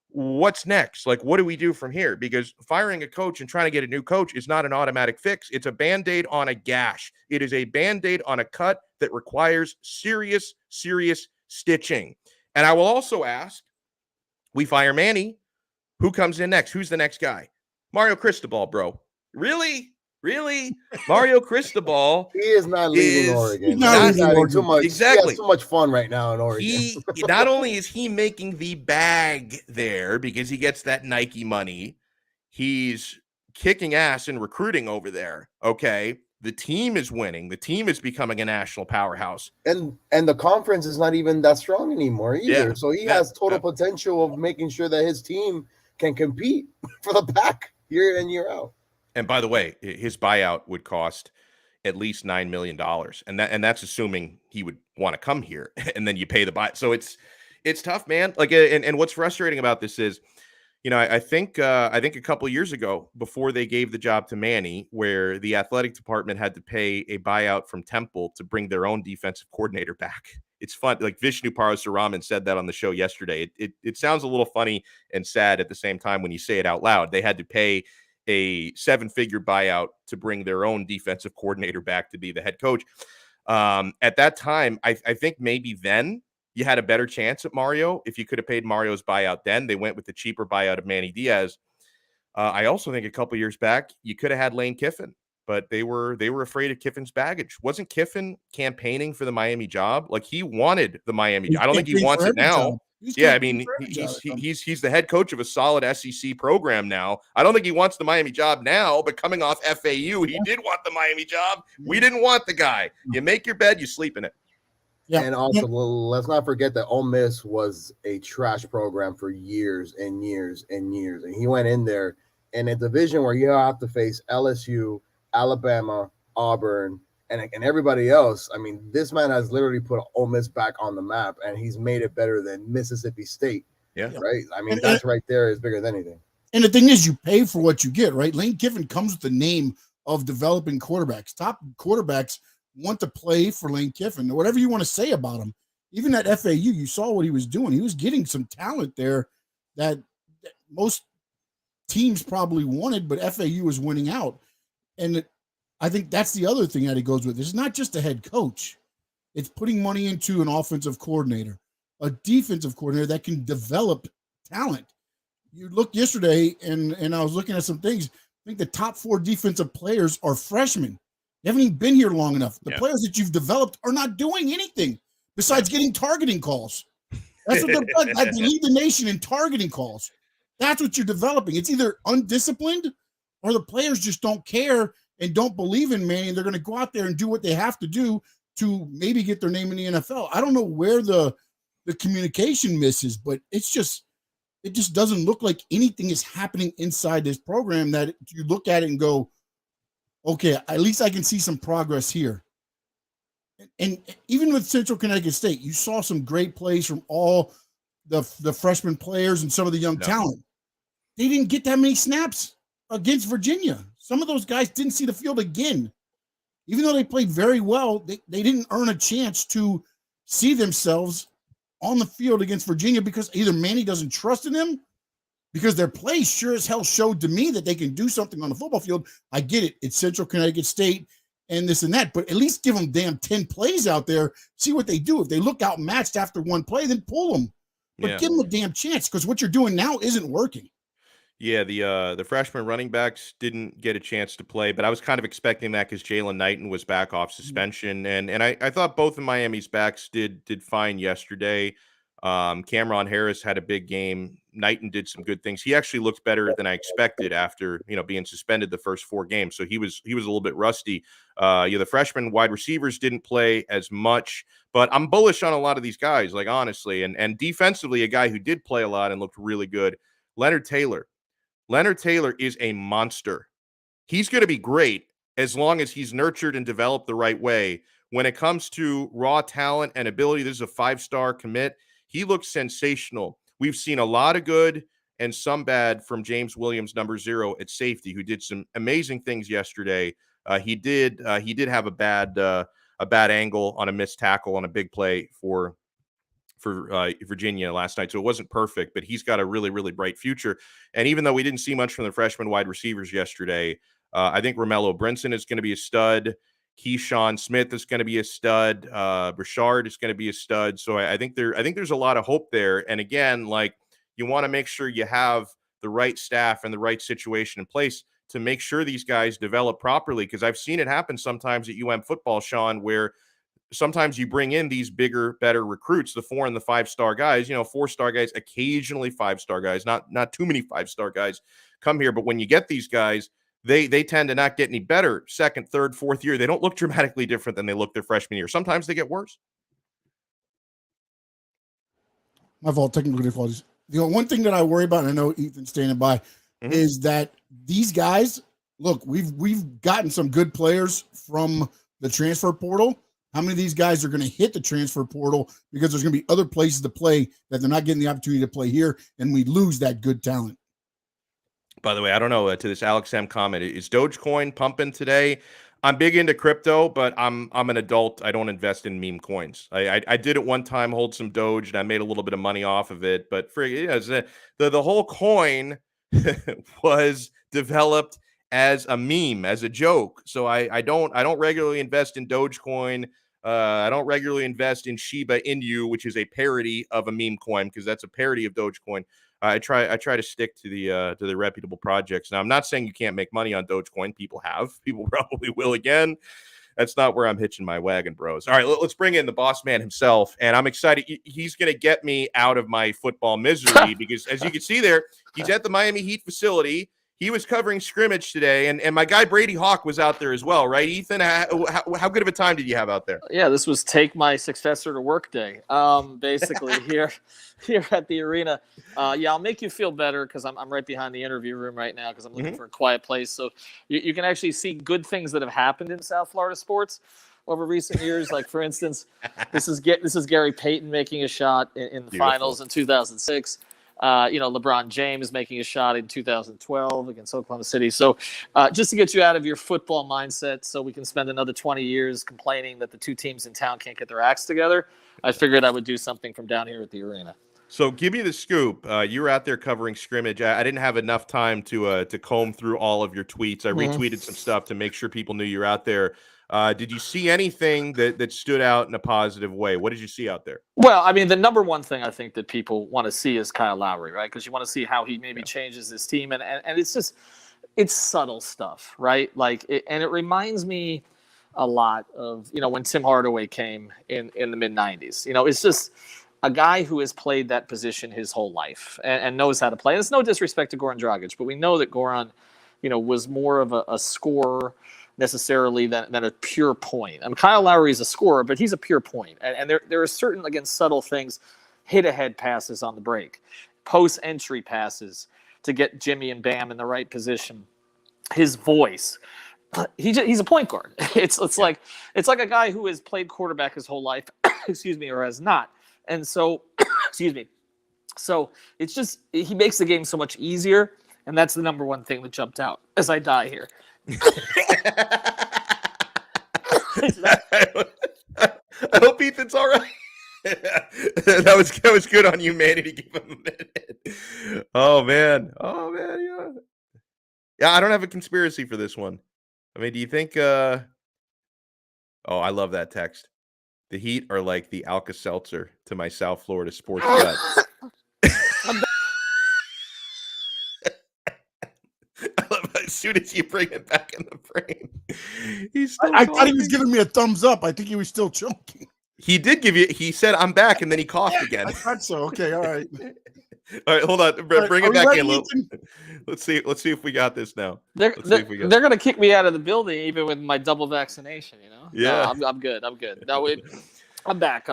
what's next? Like, what do we do from here? Because firing a coach and trying to get a new coach is not an automatic fix. It's a Band-Aid on a gash. It is a Band-Aid on a cut that requires serious stitching. And I will also ask, we fire Manny, who comes in next? Who's the next guy? Mario Cristobal, bro. Really? Really? Mario Cristobal He is not leaving Oregon. He's not leaving having Oregon. too much. Exactly. He has too much fun right now in Oregon. He not only is he making the bag there because he gets that Nike money, he's kicking ass in recruiting over there. Okay. The team is winning. The team is becoming a national powerhouse. And the conference is not even that strong anymore either. Yeah. So he has total potential of making sure that his team can compete for the pack year in, year out. And by the way, his buyout would cost at least $9 million. And that's assuming he would want to come here, and then you pay the buy. So it's tough, man. Like, and what's frustrating about this is, I think a couple of years ago, before they gave the job to Manny, where the athletic department had to pay a buyout from Temple to bring their own defensive coordinator back. It's fun. Like Vishnu Parasuraman said that on the show yesterday. It sounds a little funny and sad at the same time when you say it out loud. They had to pay a 7-figure buyout to bring their own defensive coordinator back to be the head coach. At that time, I think maybe then you had a better chance at Mario. If you could have paid Mario's buyout then, they went with the cheaper buyout of Manny Diaz. I also think a couple years back, you could have had Lane Kiffin, but they were afraid of Kiffin's baggage. Wasn't Kiffin campaigning for the Miami job? Like, he wanted the Miami job. I don't think he wants it now. Yeah, I mean, he's the head coach of a solid SEC program now. I don't think he wants the Miami job now, but coming off FAU, he did want the Miami job. We didn't want the guy. You make your bed, you sleep in it. Yeah. And also, let's not forget that Ole Miss was a trash program for years and years and years. And he went in there in a division where you have to face LSU, Alabama, Auburn, and everybody else. I mean, this man has literally put Ole Miss back on the map, and he's made it better than Mississippi State. Yeah. Right? I mean, that's right there is bigger than anything. And the thing is, you pay for what you get, right? Lane Kiffin comes with the name of developing quarterbacks. Top quarterbacks want to play for Lane Kiffin, or whatever you want to say about him. Even at FAU, you saw what he was doing. He was getting some talent there that most teams probably wanted, but FAU was winning out. And I think that's the other thing that he goes with. It's not just a head coach. It's putting money into an offensive coordinator, a defensive coordinator that can develop talent. You looked yesterday, and I was looking at some things. I think the top 4 defensive players are freshmen. They haven't even been here long enough. The players that you've developed are not doing anything besides getting targeting calls. That's what they're like. They lead the nation in targeting calls. That's what you're developing. It's either undisciplined or the players just don't care and don't believe in Manny, and they're going to go out there and do what they have to do to maybe get their name in the NFL. I don't know where the communication misses, but it just doesn't look like anything is happening inside this program that you look at it and go, okay, at least I can see some progress here. And even with Central Connecticut State, you saw some great plays from all the freshman players and some of the young talent. They didn't get that many snaps against Virginia. Some of those guys didn't see the field again. Even though they played very well, they didn't earn a chance to see themselves on the field against Virginia because either Manny doesn't trust in them, because their play sure as hell showed to me that they can do something on the football field. I get it. It's Central Connecticut State and this and that, but at least give them damn 10 plays out there, see what they do. If they look outmatched after one play, then pull them. But give them a damn chance, because what you're doing now isn't working. Yeah, the freshman running backs didn't get a chance to play, but I was kind of expecting that because Jalen Knighton was back off suspension, and I thought both of Miami's backs did fine yesterday. Cameron Harris had a big game. Knighton did some good things. He actually looked better than I expected after being suspended the first 4 games, so he was a little bit rusty. The freshman wide receivers didn't play as much, but I'm bullish on a lot of these guys, like, honestly, and defensively, a guy who did play a lot and looked really good, Leonard Taylor. Leonard Taylor is a monster. He's going to be great as long as he's nurtured and developed the right way. When it comes to raw talent and ability, this is a 5-star commit. He looks sensational. We've seen a lot of good and some bad from James Williams, number 0 at safety, who did some amazing things yesterday. He did have a bad angle on a missed tackle on a big play for Virginia last night. So it wasn't perfect, but he's got a really, really bright future. And even though we didn't see much from the freshman wide receivers yesterday, I think Romello Brinson is going to be a stud. Keyshawn Smith is going to be a stud. Richard is going to be a stud. So I think there's a lot of hope there. And again, like, you want to make sure you have the right staff and the right situation in place to make sure these guys develop properly, because I've seen it happen sometimes at football, Sean, where sometimes you bring in these bigger, better recruits, the 4 and the 5-star guys, 4-star guys, occasionally 5-star guys, not too many 5-star guys come here. But when you get these guys, they tend to not get any better. Second, third, fourth year, they don't look dramatically different than they look their freshman year. Sometimes they get worse. My fault, technical difficulties. The one thing that I worry about, and I know Ethan's standing by, is that these guys, look, we've gotten some good players from the transfer portal. How many of these guys are going to hit the transfer portal because there's going to be other places to play that they're not getting the opportunity to play here, and we lose that good talent? By the way, I don't know, to this Alex M comment, is Dogecoin pumping today? I'm big into crypto, but I'm an adult. I don't invest in meme coins. I did at one time hold some Doge, and I made a little bit of money off of it. But the whole coin was developed as a meme, as a joke. So I don't regularly invest in Dogecoin. I don't regularly invest in Shiba Inu, which is a parody of a meme coin, because that's a parody of Dogecoin. I try to stick to the reputable projects. Now, I'm not saying you can't make money on Dogecoin. People probably will again. That's not where I'm hitching my wagon, bros. All right, let's bring in the boss man himself, and I'm excited. He's going to get me out of my football misery because, as you can see there, he's at the Miami Heat facility. He was covering scrimmage today, and my guy Brady Hawk was out there as well, right, Ethan? How good of a time did you have out there? Yeah, this was take my successor to work day, basically here at the arena. Yeah, I'll make you feel better because I'm right behind the interview room right now because I'm looking for a quiet place. So you can actually see good things that have happened in South Florida sports over recent years. Like, for instance, this is Gary Payton making a shot in the finals in 2006. LeBron James making a shot in 2012 against Oklahoma City. So just to get you out of your football mindset so we can spend another 20 years complaining that the two teams in town can't get their acts together, I figured I would do something from down here at the arena. So give me the scoop. You were out there covering scrimmage. I didn't have enough time to comb through all of your tweets. I retweeted some stuff to make sure people knew you're out there. Did you see anything that stood out in a positive way? What did you see out there? Well, I mean, the number one thing I think that people want to see is Kyle Lowry, right? Because you want to see how he maybe changes his team. And it's just, it's subtle stuff, right? And it reminds me a lot of, when Tim Hardaway came in the mid-90s. It's just a guy who has played that position his whole life and knows how to play. And it's no disrespect to Goran Dragic, but we know that Goran, was more of a scorer necessarily than a pure point. I mean, Kyle Lowry is a scorer, but he's a pure point. And there are certain, again, subtle things, hit-ahead passes on the break, post-entry passes to get Jimmy and Bam in the right position, his voice. He's a point guard. It's like a guy who has played quarterback his whole life, or has not. And so, So it's just, he makes the game so much easier. And that's the number one thing that jumped out as I die here. I hope Ethan's all right. that was good on you, Manny, to give him a minute. Oh man, yeah. I don't have a conspiracy for this one. I mean, do you think? Oh, I love that text. The Heat are like the Alka-Seltzer to my South Florida sports bets. As soon as you bring it back in the frame, I thought he was giving me a thumbs up. I think he was still choking. He did give you. He said, "I'm back," and then he coughed again. I thought so. Okay, all right. All right, hold on. Bring it back in. Let's see if we got this now. They're going to kick me out of the building even with my double vaccination. Yeah, no, I'm good. No, I'm back.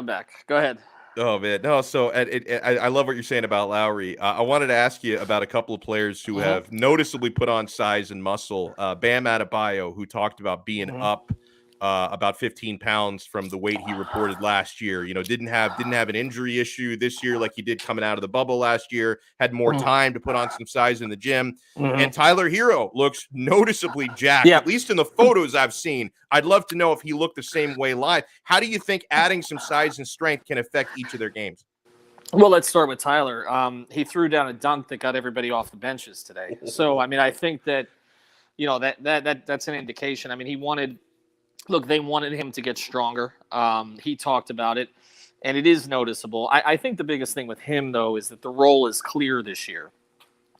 Go ahead. Oh man, no. So I love what you're saying about Lowry. I wanted to ask you about a couple of players who have noticeably put on size and muscle. Bam Adebayo, who talked about being up about 15 pounds from the weight he reported last year. Didn't have an injury issue this year like he did coming out of the bubble last year. Had more time to put on some size in the gym. And Tyler Hero looks noticeably jacked, at least in the photos I've seen. I'd love to know if he looked the same way live. How do you think adding some size and strength can affect each of their games? Well, let's start with Tyler. He threw down a dunk that got everybody off the benches today. So, I mean, I think that, that's an indication. I mean, they wanted him to get stronger. He talked about it, and it is noticeable. I think the biggest thing with him, though, is that the role is clear this year.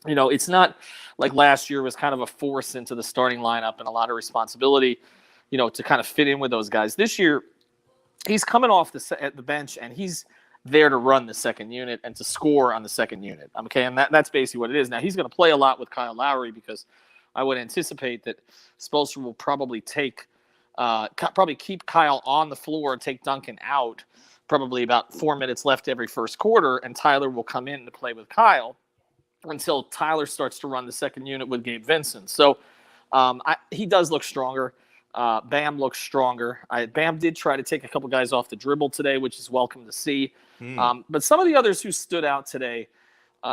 It's not like last year was kind of a force into the starting lineup and a lot of responsibility, to kind of fit in with those guys. This year, he's coming off the bench and he's there to run the second unit and to score on the second unit. Okay, and that's basically what it is. Now, he's going to play a lot with Kyle Lowry because I would anticipate that Spoelstra will probably keep Kyle on the floor and take Duncan out probably about 4 minutes left every first quarter, and Tyler will come in to play with Kyle until Tyler starts to run the second unit with Gabe Vincent. So he does look stronger. Bam looks stronger. Bam did try to take a couple guys off the dribble today, which is welcome to see. But some of the others who stood out today,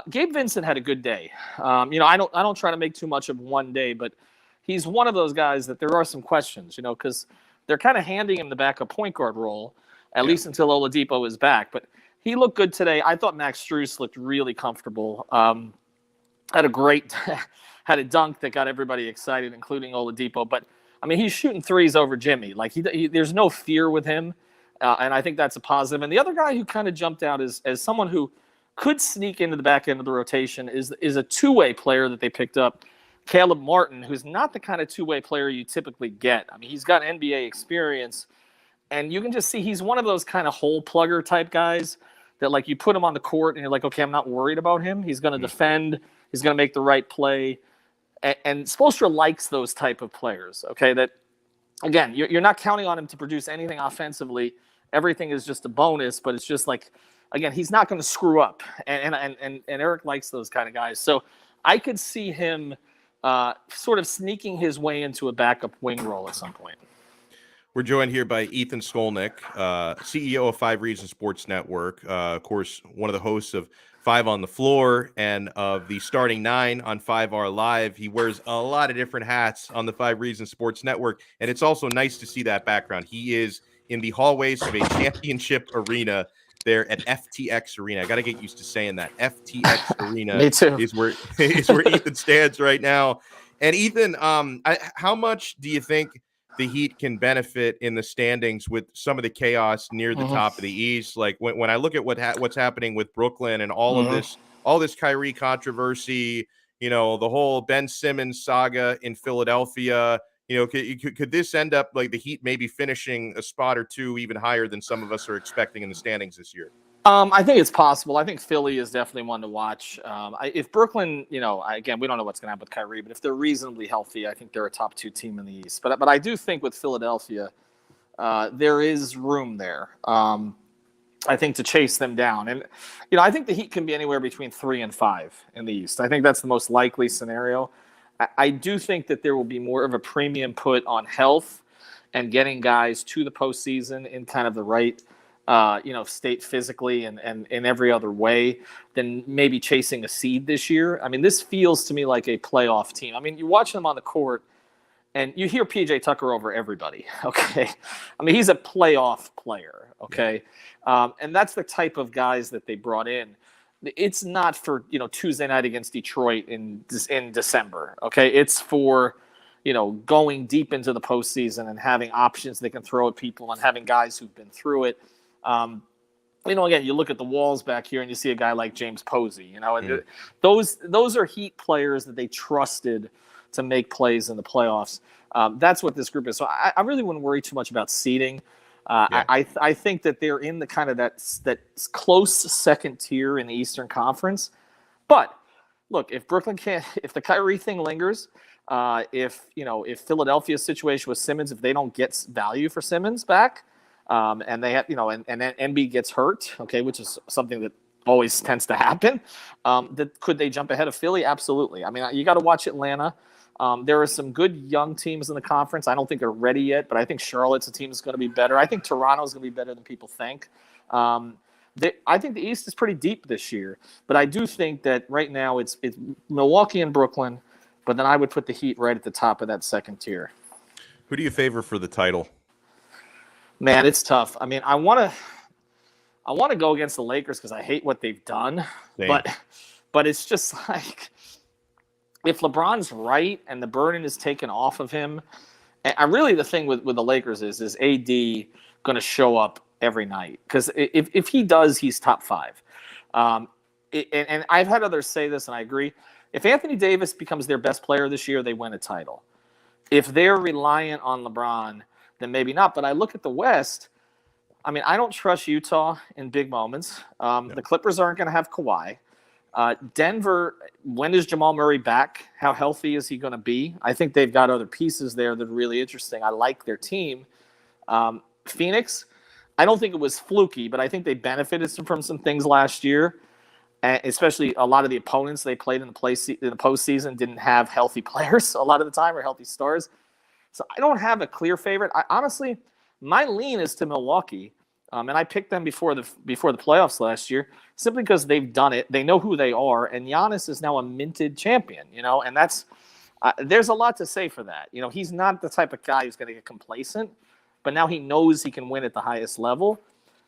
Gabe Vincent had a good day. I don't try to make too much of one day, but he's one of those guys that there are some questions, because they're kind of handing him the backup point guard role, at least until Oladipo is back. But he looked good today. I thought Max Strus looked really comfortable. Had a dunk that got everybody excited, including Oladipo. But he's shooting threes over Jimmy. Like there's no fear with him, and I think that's a positive. And the other guy who kind of jumped out as someone who could sneak into the back end of the rotation is a two-way player that they picked up, Caleb Martin, who's not the kind of two-way player you typically get. He's got NBA experience, and you can just see he's one of those kind of hole plugger type guys that, like, you put him on the court and you're like, okay, I'm not worried about him. He's going to defend. He's going to make the right play. And Spoelstra likes those type of players, okay, that, again, you're not counting on him to produce anything offensively. Everything is just a bonus, but it's just like, again, he's not going to screw up. And Eric likes those kind of guys. So I could see him sort of sneaking his way into a backup wing role at some point. We're joined here by Ethan Skolnick, CEO of 5 Reasons Sports Network, of course, one of the hosts of 5 on the Floor and of the Starting 9 on 5R Live. He wears a lot of different hats on the 5 Reasons Sports Network, and it's also nice to see that background. He is in the hallways of a championship arena there at FTX Arena. I got to get used to saying that. FTX Arena Me too. is where Ethan stands right now. And Ethan, how much do you think the Heat can benefit in the standings with some of the chaos near the top of the East? Like when I look at what's happening with Brooklyn and all this Kyrie controversy, the whole Ben Simmons saga in Philadelphia, could this end up like the Heat maybe finishing a spot or two even higher than some of us are expecting in the standings this year? I think it's possible. I think Philly is definitely one to watch. If Brooklyn, again, we don't know what's going to happen with Kyrie, but if they're reasonably healthy, I think they're a top 2 team in the East. But I do think with Philadelphia, there is room there. I think to chase them down, and I think the Heat can be anywhere between 3 and 5 in the East. I think that's the most likely scenario. I do think that there will be more of a premium put on health and getting guys to the postseason in kind of the right state physically and in every other way than maybe chasing a seed this year. This feels to me like a playoff team. You watch them on the court and you hear PJ Tucker over everybody. Okay. He's a playoff player. Okay. And that's the type of guys that they brought in. It's not for, Tuesday night against Detroit in December. Okay. It's for, going deep into the postseason and having options they can throw at people and having guys who've been through it. Again, you look at the walls back here and you see a guy like James Posey, and those are Heat players that they trusted to make plays in the playoffs. That's what this group is. So I really wouldn't worry too much about seeding. I think that they're in the kind of that close second tier in the Eastern Conference. But look, if the Kyrie thing lingers, if Philadelphia's situation with Simmons, if they don't get value for Simmons back, and they have, and then Embiid gets hurt, okay, which is something that always tends to happen. Could they jump ahead of Philly? Absolutely. You got to watch Atlanta. There are some good young teams in the conference. I don't think they're ready yet, but I think Charlotte's a team that's going to be better. I think Toronto's going to be better than people think. I think the East is pretty deep this year, but I do think that right now it's Milwaukee and Brooklyn, but then I would put the Heat right at the top of that second tier. Who do you favor for the title? Man, it's tough. I want to go against the Lakers because I hate what they've done. Same. But it's just like, if LeBron's right and the burden is taken off of him, and really the thing with the Lakers is AD going to show up every night? Because if he does, he's top 5. and I've had others say this, and I agree. If Anthony Davis becomes their best player this year, they win a title. If they're reliant on LeBron, then maybe not. But I look at the West. I mean, I don't trust Utah in big moments. The Clippers aren't going to have Kawhi. Denver, when is Jamal Murray back? How healthy is he going to be? I think they've got other pieces there that are really interesting. I like their team. Phoenix, I don't think it was fluky, but I think they benefited from some things last year. Especially a lot of the opponents they played in the postseason didn't have healthy players a lot of the time, or healthy stars. So I don't have a clear favorite. Honestly, my lean is to Milwaukee, and I picked them before the playoffs last year simply because they've done it. They know who they are, and Giannis is now a minted champion. And that's there's a lot to say for that. He's not the type of guy who's going to get complacent, but now he knows he can win at the highest level.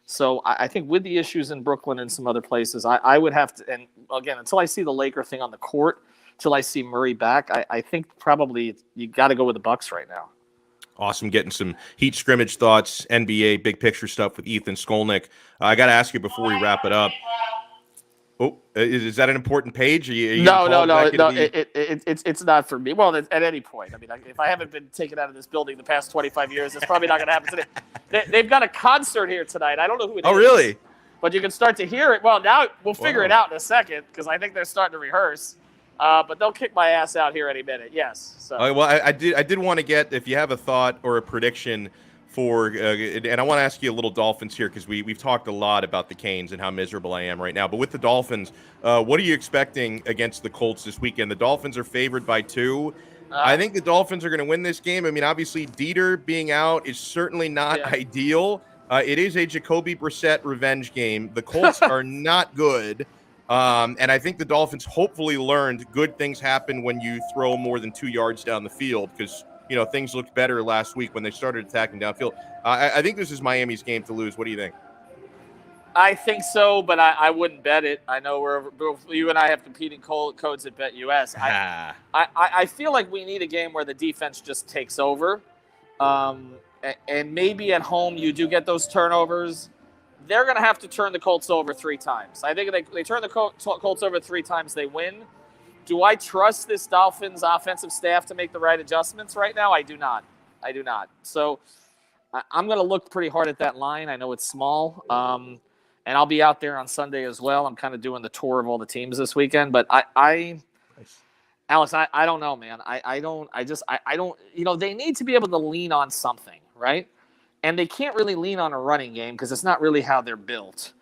So I think with the issues in Brooklyn and some other places, I would have to, and again, until I see the Laker thing on the court, till I see Murray back, I think probably you got to go with the Bucks right now. Awesome, getting some Heat scrimmage thoughts, NBA big picture stuff with Ethan Skolnick. I got to ask you before we wrap it up. Oh, is that an important page? No. It's not for me. Well, at any point. I mean, if I haven't been taken out of this building the past 25 years, it's probably not going to happen today. They've got a concert here tonight. I don't know who it is. Oh, really? But you can start to hear it. Well, now we'll figure it out in a second because I think they're starting to rehearse. But they'll kick my ass out here any minute. Yes. So. Well, I did want to get, if you have a thought or a prediction for, and I want to ask you a little Dolphins here because we've talked a lot about the Canes and how miserable I am right now. But with the Dolphins, what are you expecting against the Colts this weekend? The Dolphins are favored by 2. I think the Dolphins are going to win this game. I mean, obviously, Dieter being out is certainly not ideal. It is a Jacoby Brissett revenge game. The Colts are not good. And I think the Dolphins hopefully learned good things happen when you throw more than 2 yards down the field because, things looked better last week when they started attacking downfield. I think this is Miami's game to lose. What do you think? I think so, but I wouldn't bet it. I know you and I have competing codes at BetUS. I feel like we need a game where the defense just takes over. And maybe at home you do get those turnovers. They're going to have to turn the Colts over 3 times. I think if they turn the Colts over 3 times, they win. Do I trust this Dolphins offensive staff to make the right adjustments right now? I do not. So I'm going to look pretty hard at that line. I know it's small. And I'll be out there on Sunday as well. I'm kind of doing the tour of all the teams this weekend. But Alex, I don't know, man. I don't. They need to be able to lean on something, right? And they can't really lean on a running game because it's not really how they're built.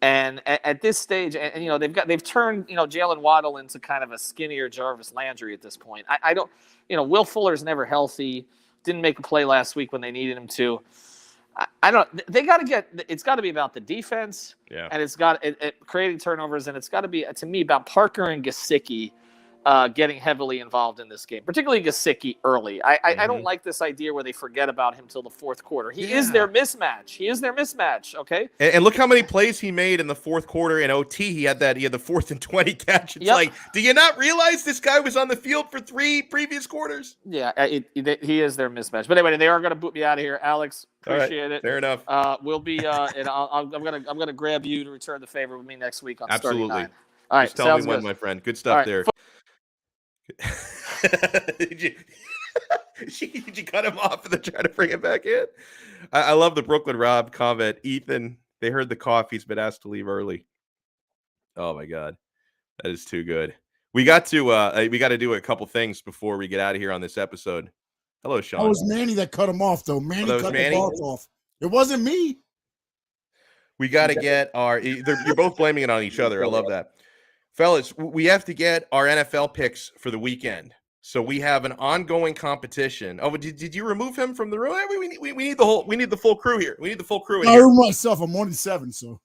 And at this stage, and they've turned Jalen Waddle into kind of a skinnier Jarvis Landry at this point. I don't, Will Fuller's never healthy. Didn't make a play last week when they needed him to. I don't. They got to get. It's got to be about the defense. Yeah. And it's got creating turnovers, and it's got to be to me about Parker and Gesicki getting heavily involved in this game, particularly Gesicki early. I don't like this idea where they forget about him till the fourth quarter. He is their mismatch. Okay. And look how many plays he made in the fourth quarter in OT. He had the 4th and 20 catch. It's like, do you not realize this guy was on the field for 3 previous quarters? Yeah, he is their mismatch. But anyway, they are going to boot me out of here, Alex. Appreciate it. Fair enough. We'll be and I'm gonna grab you to return the favor with me next week on Absolutely. Starting 9. All right, just tell me when, my friend. Good stuff there. Did you cut him off and then try to bring him back in? I love the Brooklyn Rob comment. Ethan, they heard the cough. He's been asked to leave early. Oh my God, that is too good. We got to do a couple things before we get out of here on this episode. Hello, Sean. It was Manny that cut him off, though. Manny cut the balls off. It wasn't me. We got to get you're both blaming it on each other. I love that. Fellas, we have to get our NFL picks for the weekend. So we have an ongoing competition. Oh, did you remove him from the room? We need the full crew here. We need the full crew in I here. remove myself. I'm 1-7, so.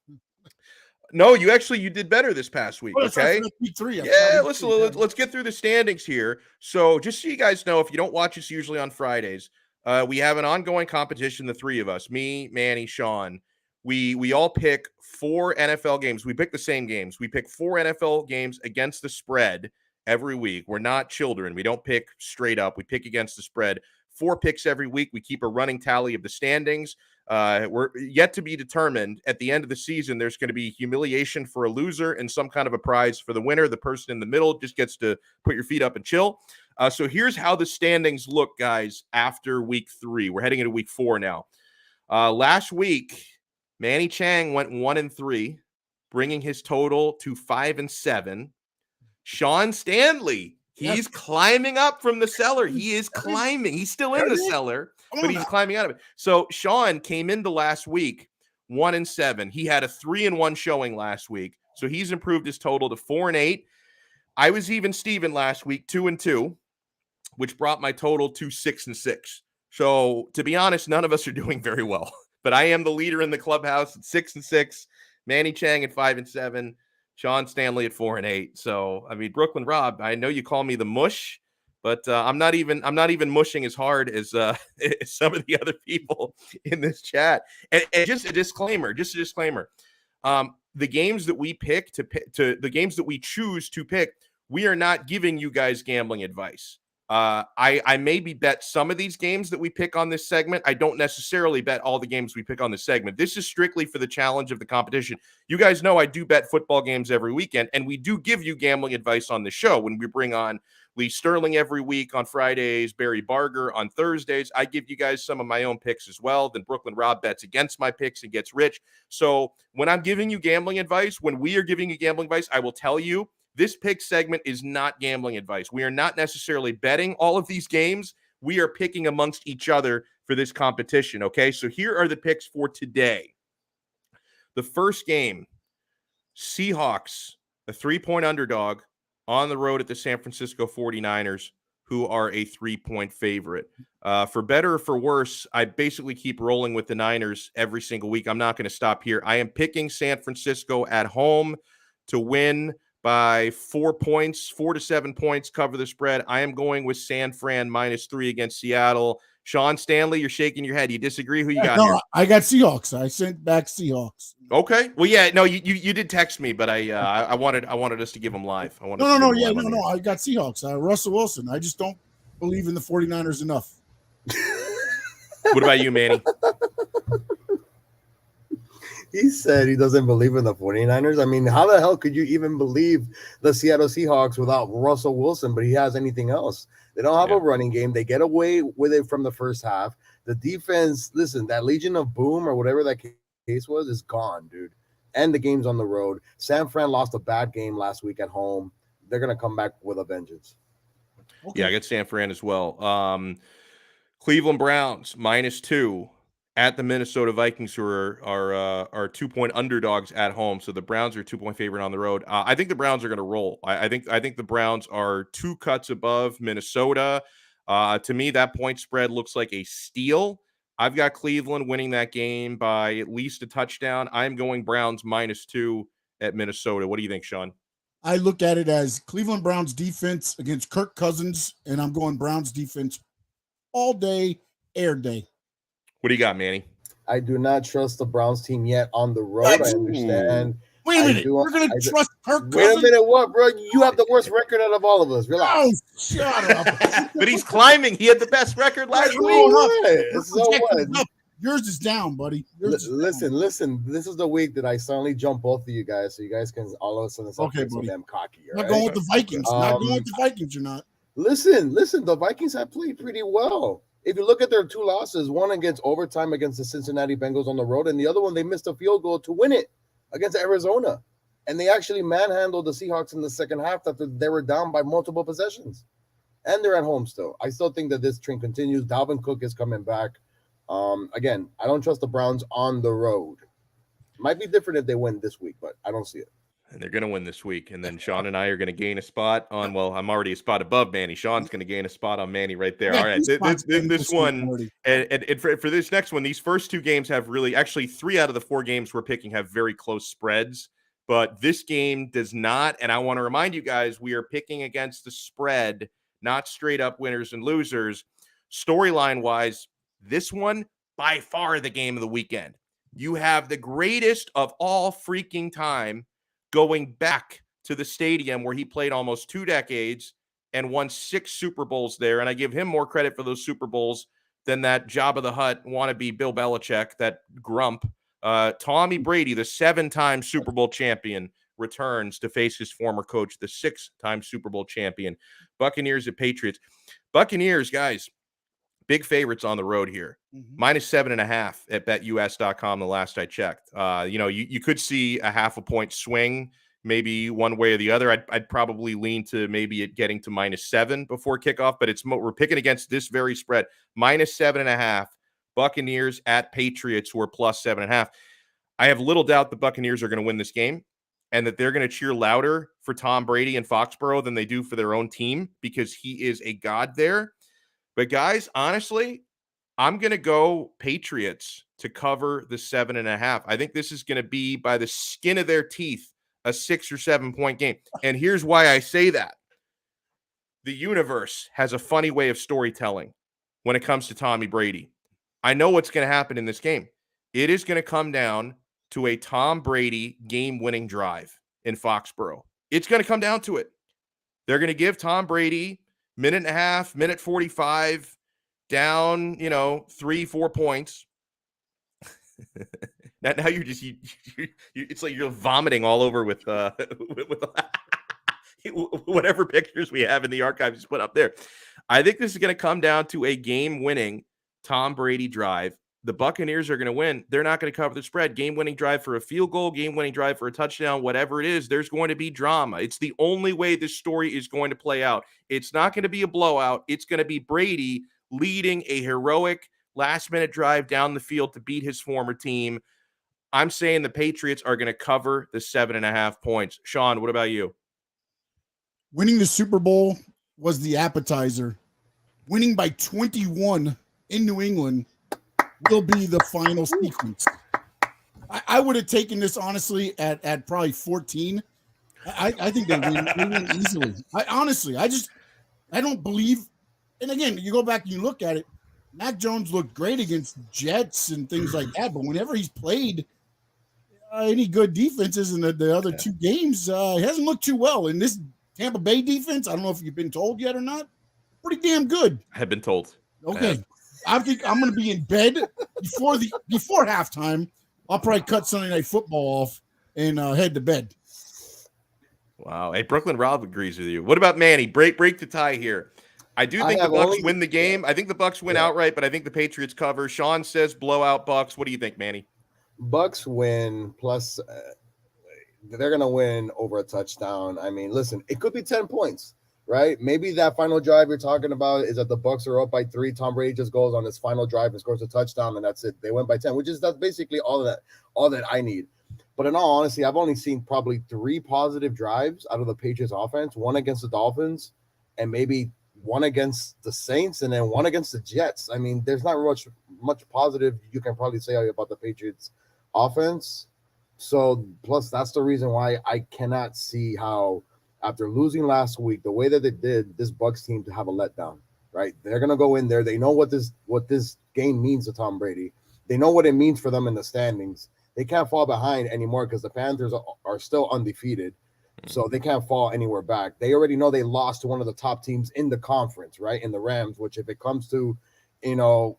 No, you did better this past week. Okay. Week 3. Yeah, let's get through the standings here. So just so you guys know, if you don't watch us usually on Fridays, we have an ongoing competition. The 3 of us, me, Manny, Sean. We all pick 4 NFL games. We pick the same games. We pick 4 NFL games against the spread every week. We're not children. We don't pick straight up. We pick against the spread. 4 picks every week. We keep a running tally of the standings. We're yet to be determined. At the end of the season, there's going to be humiliation for a loser and some kind of a prize for the winner. The person in the middle just gets to put your feet up and chill. So here's how the standings look, guys, after week 3. We're heading into week 4 now. Last week, Manny Chang went 1-3, bringing his total to 5-7. Sean Stanley, he's climbing up from the cellar. He is climbing. He's still in the cellar, but he's climbing out of it. So Sean came into last week 1-7. He had a 3-1 showing last week. So he's improved his total to 4-8. I was even Steven last week, 2-2, which brought my total to 6-6. So to be honest, none of us are doing very well, but I am the leader in the clubhouse at 6-6, Manny Chang at 5-7, Sean Stanley at 4-8. So, I mean, Brooklyn Rob, I know you call me the mush, but I'm not even mushing as hard as, as some of the other people in this chat. And just a disclaimer, the games that we pick to the games that we choose to pick, we are not giving you guys gambling advice. I maybe bet some of these games that we pick on this segment. I don't necessarily bet all the games we pick on this segment. This is strictly for the challenge of the competition. You guys know I do bet football games every weekend, and we do give you gambling advice on the show when we bring on Lee Sterling every week on Fridays, Barry Barger on Thursdays. I give you guys some of my own picks as well. Then Brooklyn Rob bets against my picks and gets rich. So when I'm giving you gambling advice, when we are giving you gambling advice, I will tell you, this pick segment is not gambling advice. We are not necessarily betting all of these games. We are picking amongst each other for this competition, okay? So here are the picks for today. The first game, Seahawks, a 3-point underdog on the road at the San Francisco 49ers, who are a 3-point favorite. For better or for worse, I basically keep rolling with the Niners every single week. I'm not going to stop here. I am picking San Francisco at home to win by 4 points, 4 to 7 points, cover the spread. I am going with San Fran -3 against Seattle. Sean Stanley, you're shaking your head. You disagree? Who you got here? I got Seahawks. I sent back Seahawks. Okay. Well, yeah, no, you did text me, but I wanted us to give them live. I wanted No. I got Seahawks. Russell Wilson. I just don't believe in the 49ers enough. What about you, Manny? He said he doesn't believe in the 49ers. I mean, how the hell could you even believe the Seattle Seahawks without Russell Wilson, but he has anything else? They don't have a running game. They get away with it from the first half. The defense, listen, that Legion of Boom or whatever that case was is gone, dude. And the game's on the road. San Fran lost a bad game last week at home. They're going to come back with a vengeance. Okay. Yeah, I got San Fran as well. Cleveland Browns -2. At the Minnesota Vikings, who are 2-point underdogs at home. So the Browns are 2-point favorite on the road. I think the Browns are going to roll. I think the Browns are 2 cuts above Minnesota. To me, that point spread looks like a steal. I've got Cleveland winning that game by at least a touchdown. I'm going Browns -2 at Minnesota. What do you think, Sean? I look at it as Cleveland Browns defense against Kirk Cousins, and I'm going Browns defense all day, air day. What do you got, Manny? I do not trust the Browns team yet on the road. I understand. Wait a minute. We're going to trust Kirk Cousins? Wait a minute. What, bro? You have the worst record out of all of us. Relax. Oh, shut up. But he's climbing. He had the best record last week. So what? Yours is down, buddy. Listen. This is the week that I suddenly jump both of you guys, so you guys can all of a sudden start so damn cocky. Not going with the Vikings. Not going with the Vikings. You're not. Listen. The Vikings have played pretty well. If you look at their 2 losses, one against overtime against the Cincinnati Bengals on the road, and the other one, they missed a field goal to win it against Arizona. And they actually manhandled the Seahawks in the second half after they were down by multiple possessions. And they're at home still. I still think that this trend continues. Dalvin Cook is coming back. Again, I don't trust the Browns on the road. Might be different if they win this week, but I don't see it. And they're going to win this week. And then Sean and I are going to gain a spot on, well, I'm already a spot above Manny. Sean's going to gain a spot on Manny right there. All right. This one, and for this next one, these first 2 games have really, actually 3 out of the 4 games we're picking have very close spreads. But this game does not. And I want to remind you guys, we are picking against the spread, not straight up winners and losers. Storyline wise, this one, by far the game of the weekend. You have the greatest of all freaking time going back to the stadium where he played almost 2 decades and won 6 Super Bowls there. And I give him more credit for those Super Bowls than that Jabba the Hutt wannabe Bill Belichick, that grump. Tommy Brady, the 7-time Super Bowl champion, returns to face his former coach, the 6-time Super Bowl champion. Buccaneers at Patriots. Buccaneers, guys, big favorites on the road here. Minus 7.5 at BetUS.com the last I checked. You could see a half a point swing, maybe one way or the other. I'd probably lean to maybe it getting to minus 7 before kickoff, but we're picking against this very spread. Minus 7.5. Buccaneers at Patriots, who are plus 7.5. I have little doubt the Buccaneers are going to win this game and that they're going to cheer louder for Tom Brady in Foxborough than they do for their own team because he is a god there. But guys, honestly, I'm going to go Patriots to cover the 7.5. I think this is going to be by the skin of their teeth, a 6 or 7 point game. And here's why I say that. The universe has a funny way of storytelling when it comes to Tommy Brady. I know what's going to happen in this game. It is going to come down to a Tom Brady game-winning drive in Foxborough. It's going to come down to it. They're going to give Tom Brady minute and a half, minute 45, down, 3-4 points. now you're just it's like you're vomiting all over with whatever pictures we have in the archives put up there. I think this is going to come down to a game-winning Tom Brady drive. The Buccaneers are going to win. They're not going to cover the spread. Game-winning drive for a field goal, game-winning drive for a touchdown, whatever it is, there's going to be drama. It's the only way this story is going to play out. It's not going to be a blowout. It's going to be Brady leading a heroic last-minute drive down the field to beat his former team. I'm saying the Patriots are going to cover the 7.5 points. Sean, what about you? Winning the Super Bowl was the appetizer. Winning by 21 in New England will be the final sequence. I would have taken this honestly at probably 14. I think they win easily. I don't believe. And again, you go back and you look at it. Mac Jones looked great against Jets and things like that, but whenever he's played any good defenses in the other two games, he hasn't looked too well. In this Tampa Bay defense, I don't know if you've been told yet or not, pretty damn good. I have been told. Okay. I think I'm going to be in bed before halftime. I'll probably cut Sunday Night Football off and head to bed. Wow. Hey, Brooklyn Rob agrees with you. What about Manny? Break the tie here. I do think the Bucs win the game. I think the Bucs win outright, but I think the Patriots cover. Sean says blowout Bucs. What do you think, Manny? Bucs win plus they're going to win over a touchdown. I mean, listen, it could be 10 points. Right? Maybe that final drive you're talking about is that the Bucs are up by 3. Tom Brady just goes on his final drive and scores a touchdown, and that's it. They went by 10, that's basically all that I need. But in all honesty, I've only seen probably 3 positive drives out of the Patriots offense, one against the Dolphins, and maybe one against the Saints, and then one against the Jets. I mean, there's not much positive you can probably say about the Patriots offense. So plus that's the reason why I cannot see how, after losing last week, the way that they did, this Bucs team to have a letdown, right? They're going to go in there. They know what this game means to Tom Brady. They know what it means for them in the standings. They can't fall behind anymore because the Panthers are still undefeated. So they can't fall anywhere back. They already know they lost to one of the top teams in the conference, right? In the Rams, which if it comes to,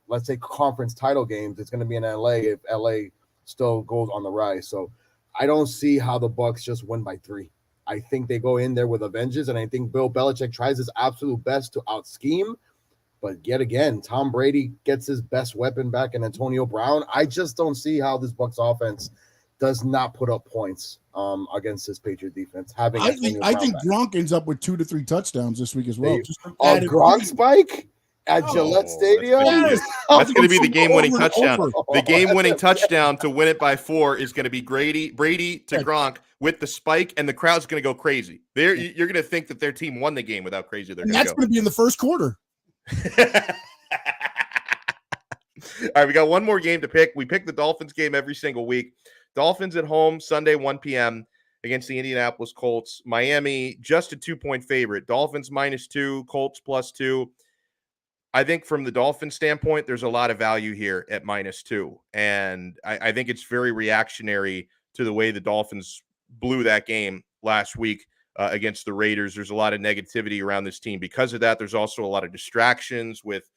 let's say conference title games, it's going to be in LA if LA still goes on the rise. So I don't see how the Bucs just win by 3. I think they go in there with a vengeance, and I think Bill Belichick tries his absolute best to out-scheme. But yet again, Tom Brady gets his best weapon back in Antonio Brown. I just don't see how this Bucs offense does not put up points against this Patriot defense. I think Gronk ends up with 2 to 3 touchdowns this week as well. Gronk spike at Gillette Stadium? That's going to be the game-winning touchdown. The game-winning touchdown to win it by 4 is going to be Brady to Gronk with the spike, and the crowd's going to go crazy. You're going to think that their team won the game with how crazy they're going to go. That's going to be in the first quarter. All right, we got one more game to pick. We pick the Dolphins game every single week. Dolphins at home, Sunday, 1 p.m. against the Indianapolis Colts. Miami, just a 2-point favorite. Dolphins -2, Colts +2. I think from the Dolphins standpoint, there's a lot of value here at -2. And I think it's very reactionary to the way the Dolphins blew that game last week against the Raiders. There's a lot of negativity around this team. Because of that, there's also a lot of distractions with,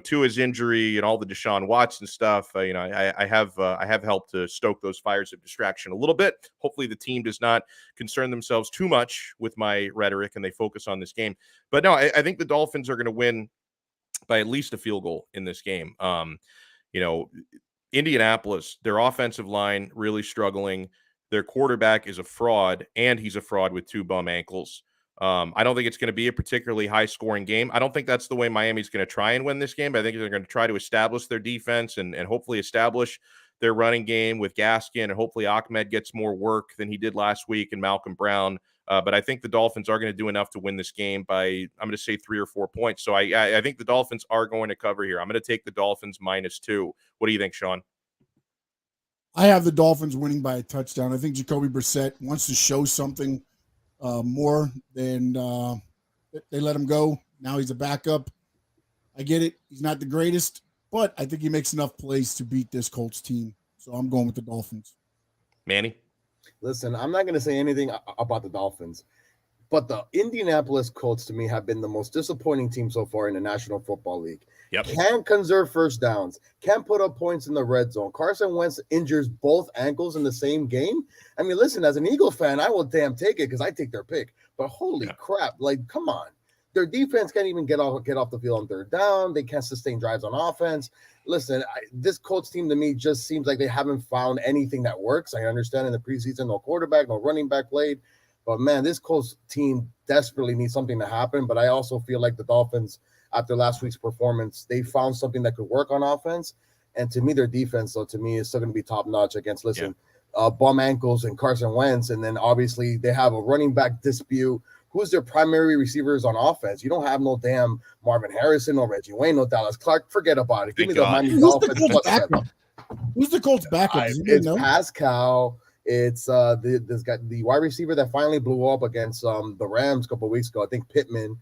Tua's injury and all the Deshaun Watson stuff, I have helped to stoke those fires of distraction a little bit. Hopefully the team does not concern themselves too much with my rhetoric and they focus on this game. But no, I think the Dolphins are going to win by at least a field goal in this game. Indianapolis, their offensive line really struggling. Their quarterback is a fraud, and he's a fraud with 2 bum ankles. I don't think it's going to be a particularly high-scoring game. I don't think that's the way Miami's going to try and win this game, but I think they're going to try to establish their defense and hopefully establish their running game with Gaskin, and hopefully Ahmed gets more work than he did last week, and Malcolm Brown. But I think the Dolphins are going to do enough to win this game by, I'm going to say 3 or 4 points. So I think the Dolphins are going to cover here. I'm going to take the Dolphins -2. What do you think, Sean? I have the Dolphins winning by a touchdown. I think Jacoby Brissett wants to show something more than they let him go. Now he's a backup. I get it. He's not the greatest, but I think he makes enough plays to beat this Colts team. So I'm going with the Dolphins. Manny? Listen, I'm not going to say anything about the Dolphins, but the Indianapolis Colts to me have been the most disappointing team so far in the National Football League. Yep. Can't conserve first downs, can't put up points in the red zone. Carson Wentz injures both ankles in the same game. I mean, listen, as an Eagle fan, I will damn take it because I take their pick. But holy crap, like, come on. Their defense can't even get off the field on third down. They can't sustain drives on offense. Listen, this Colts team to me just seems like they haven't found anything that works. I understand in the preseason, no quarterback, no running back played. But, man, this Colts team desperately needs something to happen. But I also feel like the Dolphins, after last week's performance, they found something that could work on offense. And to me, their defense, though, to me, is still going to be top-notch against, bum ankles and Carson Wentz. And then, obviously, they have a running back dispute. Who's their primary receivers on offense? You don't have no damn Marvin Harrison, no Reggie Wayne, no Dallas Clark. Forget about it. Give me the Miami Dolphins. Who's the Colts backup? It's Pascal. It's this guy, the wide receiver that finally blew up against the Rams a couple of weeks ago. I think Pittman.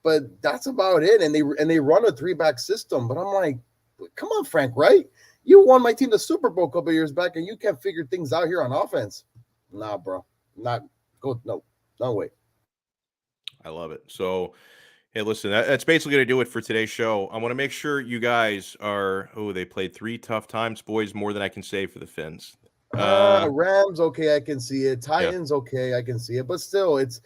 But that's about it. And they run a 3-back system. But I'm like, come on, Frank, right? You won my team the Super Bowl a couple of years back, and you can't figure things out here on offense. Nah, bro. No way. I love it. So, hey, listen, that's basically going to do it for today's show. I want to make sure you guys are, they played 3 tough times, boys, more than I can say for the Fins. Rams, okay, I can see it. Titans, okay, I can see it. But still, it's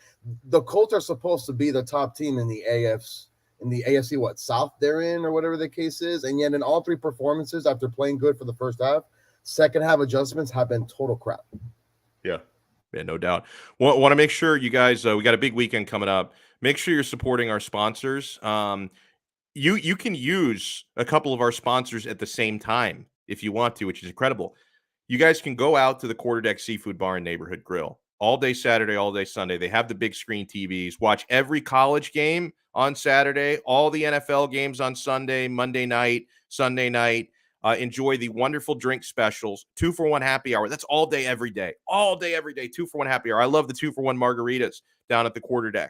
the Colts are supposed to be the top team in the AFC, South they're in, or whatever the case is. And yet in all 3 performances, after playing good for the first half, second half adjustments have been total crap. Yeah, no doubt. Want to make sure you guys, we got a big weekend coming up. Make sure you're supporting our sponsors. You can use a couple of our sponsors at the same time if you want to, which is incredible. You guys can go out to the Quarterdeck Seafood Bar and Neighborhood Grill all day Saturday, all day Sunday. They have the big screen TVs. Watch every college game on Saturday, all the NFL games on Sunday, Monday night, Sunday night. Enjoy the wonderful drink specials, 2-for-1 happy hour. That's all day, every day. All day, every day, 2-for-1 happy hour. I love the 2-for-1 margaritas down at the Quarterdeck.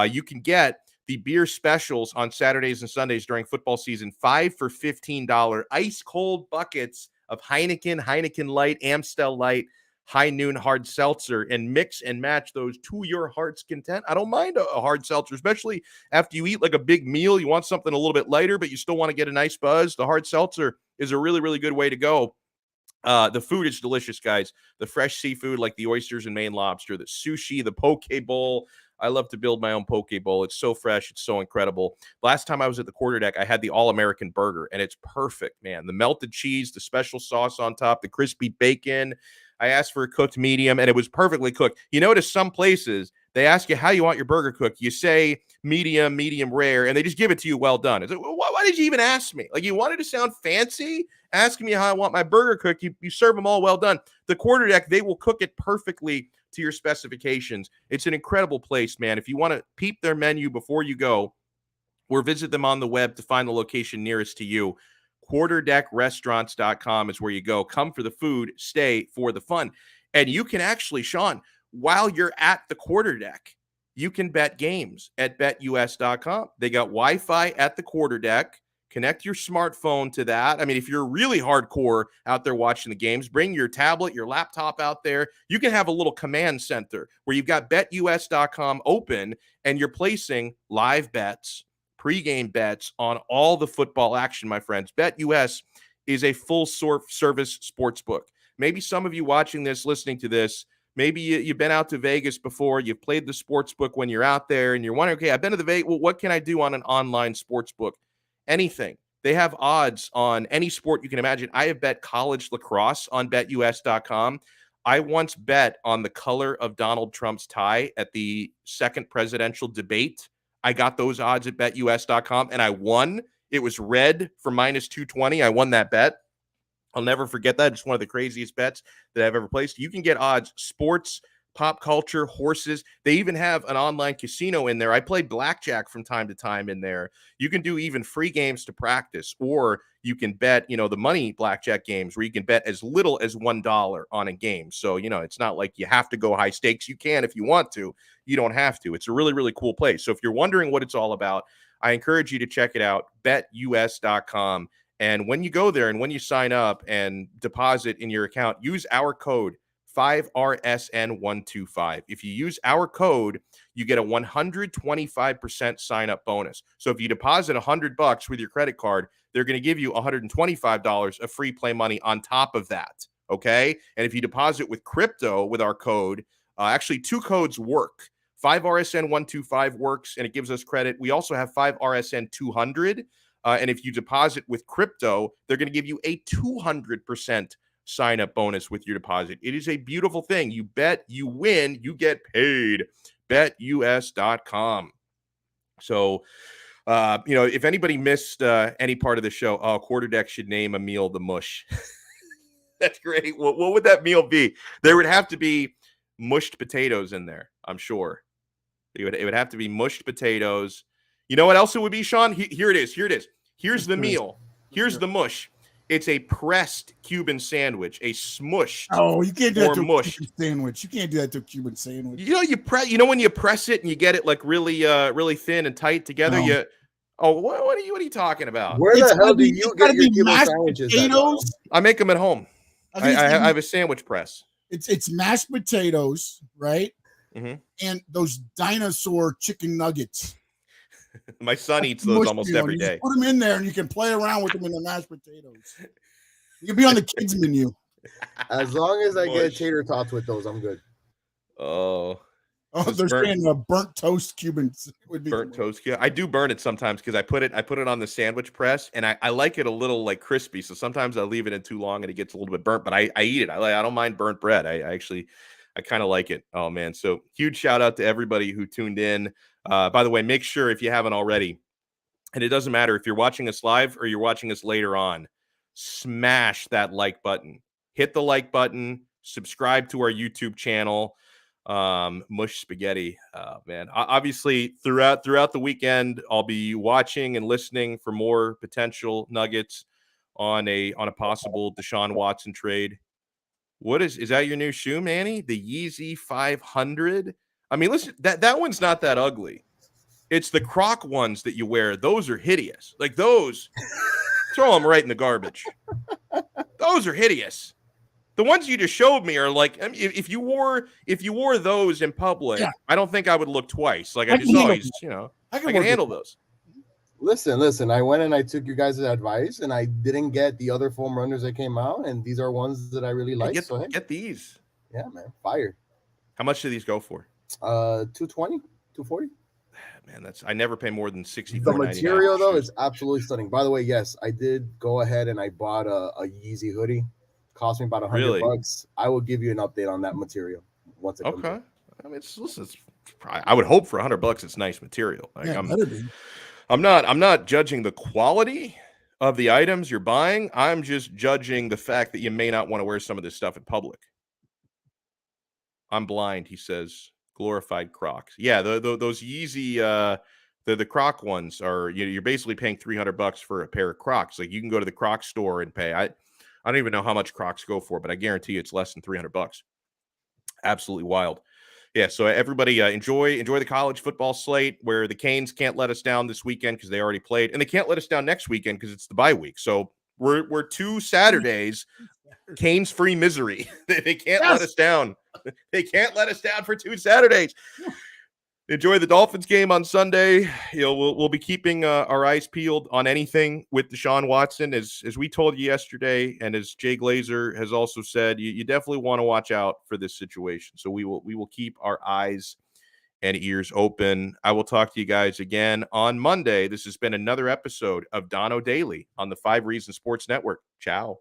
You can get the beer specials on Saturdays and Sundays during football season, 5 for $15 ice-cold buckets of Heineken Light, Amstel Light, High Noon Hard Seltzer, and mix and match those to your heart's content. I don't mind a hard seltzer, especially after you eat like a big meal. You want something a little bit lighter, but you still want to get a nice buzz. The hard seltzer is a really, really good way to go. The food is delicious, guys. The fresh seafood like the oysters and Maine lobster, the sushi, the poke bowl. I love to build my own poke bowl. It's so fresh. It's so incredible. Last time I was at the Quarterdeck, I had the All-American burger, and it's perfect, man. The melted cheese, the special sauce on top, the crispy bacon. I asked for a cooked medium, and it was perfectly cooked. You notice some places, they ask you how you want your burger cooked. You say medium, medium rare, and they just give it to you well done. It's like, why did you even ask me? Like, you wanted to sound fancy asking me how I want my burger cooked. You serve them all well done. The Quarterdeck, they will cook it perfectly to your specifications. It's an incredible place, man. If you want to peep their menu before you go or visit them on the web to find the location nearest to you, quarterdeckrestaurants.com is where you go. Come for the food, stay for the fun. And you can actually, Sean, while you're at the Quarterdeck, you can bet games at BetUS.com. They got Wi-Fi at the Quarterdeck. Connect your smartphone to that. I mean, if you're really hardcore out there watching the games, bring your tablet, your laptop out there. You can have a little command center where you've got BetUS.com open and you're placing live bets, pregame bets on all the football action, my friends. BetUS is a full-service sports book. Maybe some of you watching this, listening to this, maybe you've been out to Vegas before, you've played the sports book when you're out there, and you're wondering, okay, I've been to the Vegas, well, what can I do on an online sports book? Anything. They have odds on any sport you can imagine. I have bet college lacrosse on BetUS.com. I once bet on the color of Donald Trump's tie at the second presidential debate. I got those odds at BetUS.com, and I won. It was red for minus 220. I won that bet. I'll never forget that. It's one of the craziest bets that I've ever placed. You can get odds, sports, pop culture, horses. They even have an online casino in there. I play blackjack from time to time in there. You can do even free games to practice, or you can bet, the money blackjack games where you can bet as little as $1 on a game. So, it's not like you have to go high stakes. You can if you want to. You don't have to. It's a really, really cool place. So if you're wondering what it's all about, I encourage you to check it out, betus.com. And when you go there and when you sign up and deposit in your account, use our code 5RSN125. If you use our code, you get a 125% sign up bonus. So if you deposit $100 with your credit card, they're going to give you $125 of free play money on top of that. Okay. And if you deposit with crypto with our code, actually 2 codes work. 5RSN125 works and it gives us credit. We also have 5RSN200. And if you deposit with crypto, they're going to give you a 200% sign-up bonus with your deposit. It is a beautiful thing. You bet, you win, you get paid. BetUS.com. So, if anybody missed any part of the show, Quarterdeck should name a meal the mush. That's great. What would that meal be? There would have to be mushed potatoes in there, I'm sure. It would have to be mushed potatoes. You know what else it would be, Sean? Here it is. Here's the meal. Here's the mush. It's a pressed Cuban sandwich, a smushed. Oh, you can't do that to mush a Cuban sandwich. You can't do that to a Cuban sandwich. When you press it and you get it like really, really thin and tight together. No. What are you talking about? Where the hell do you get your Cuban sandwiches? Potatoes. I make them at home. I have a sandwich press. It's mashed potatoes, right? Mm-hmm. And those dinosaur chicken nuggets. My son eats those almost every day. Put them in there and you can play around with them in the mashed potatoes. You can be on the kids menu. As long as I get tater tots with those, I'm good. Oh, they're saying burnt toast Cubans would be burnt toast. Yeah, I do burn it sometimes because I put it on the sandwich press and I like it a little like crispy. So sometimes I leave it in too long and it gets a little bit burnt. But I eat it. I don't mind burnt bread. I kind of like it. Oh man! So huge shout out to everybody who tuned in. By the way, make sure if you haven't already, and it doesn't matter if you're watching us live or you're watching us later on, smash that like button. Hit the like button. Subscribe to our YouTube channel. Mush Spaghetti. Man, obviously throughout the weekend, I'll be watching and listening for more potential nuggets on a possible Deshaun Watson trade. What is that your new shoe, Manny? The Yeezy 500? I mean, listen, that one's not that ugly. It's the Croc ones that you wear. Those are hideous. Like those, throw them right in the garbage. Those are hideous. The ones you just showed me are like, I mean, if you wore those in public, yeah. I don't think I would look twice. Like I just always, I can handle those. Listen. I went and I took your guys' advice, and I didn't get the other foam runners that came out, and these are ones that I really like. Get these. Yeah, man, fire. How much do these go for? 220, 240. Man, I never pay more than $64.99. The material though is absolutely stunning. By the way, yes, I did go ahead and I bought a Yeezy hoodie. Cost me about $100. I will give you an update on that material once it comes in. I mean, I would hope for $100 it's nice material. Like, yeah, I'm not judging the quality of the items you're buying. I'm just judging the fact that you may not want to wear some of this stuff in public. I'm blind, he says. Glorified Crocs. Yeah, those Yeezy, the Croc ones are, you're basically paying $300 for a pair of Crocs. Like you can go to the Croc store and pay. I don't even know how much Crocs go for, but I guarantee you it's less than $300. Absolutely wild. Yeah, so everybody enjoy the college football slate where the Canes can't let us down this weekend because they already played, and they can't let us down next weekend because it's the bye week. So we're 2 Saturdays, Canes free misery. They can't let us down. They can't let us down for 2 Saturdays. Enjoy the Dolphins game on Sunday. We'll be keeping our eyes peeled on anything with Deshaun Watson, as we told you yesterday, and as Jay Glazer has also said, you definitely want to watch out for this situation. So we will keep our eyes and ears open. I will talk to you guys again on Monday. This has been another episode of Donno Daily on the 5 Reasons Sports Network. Ciao.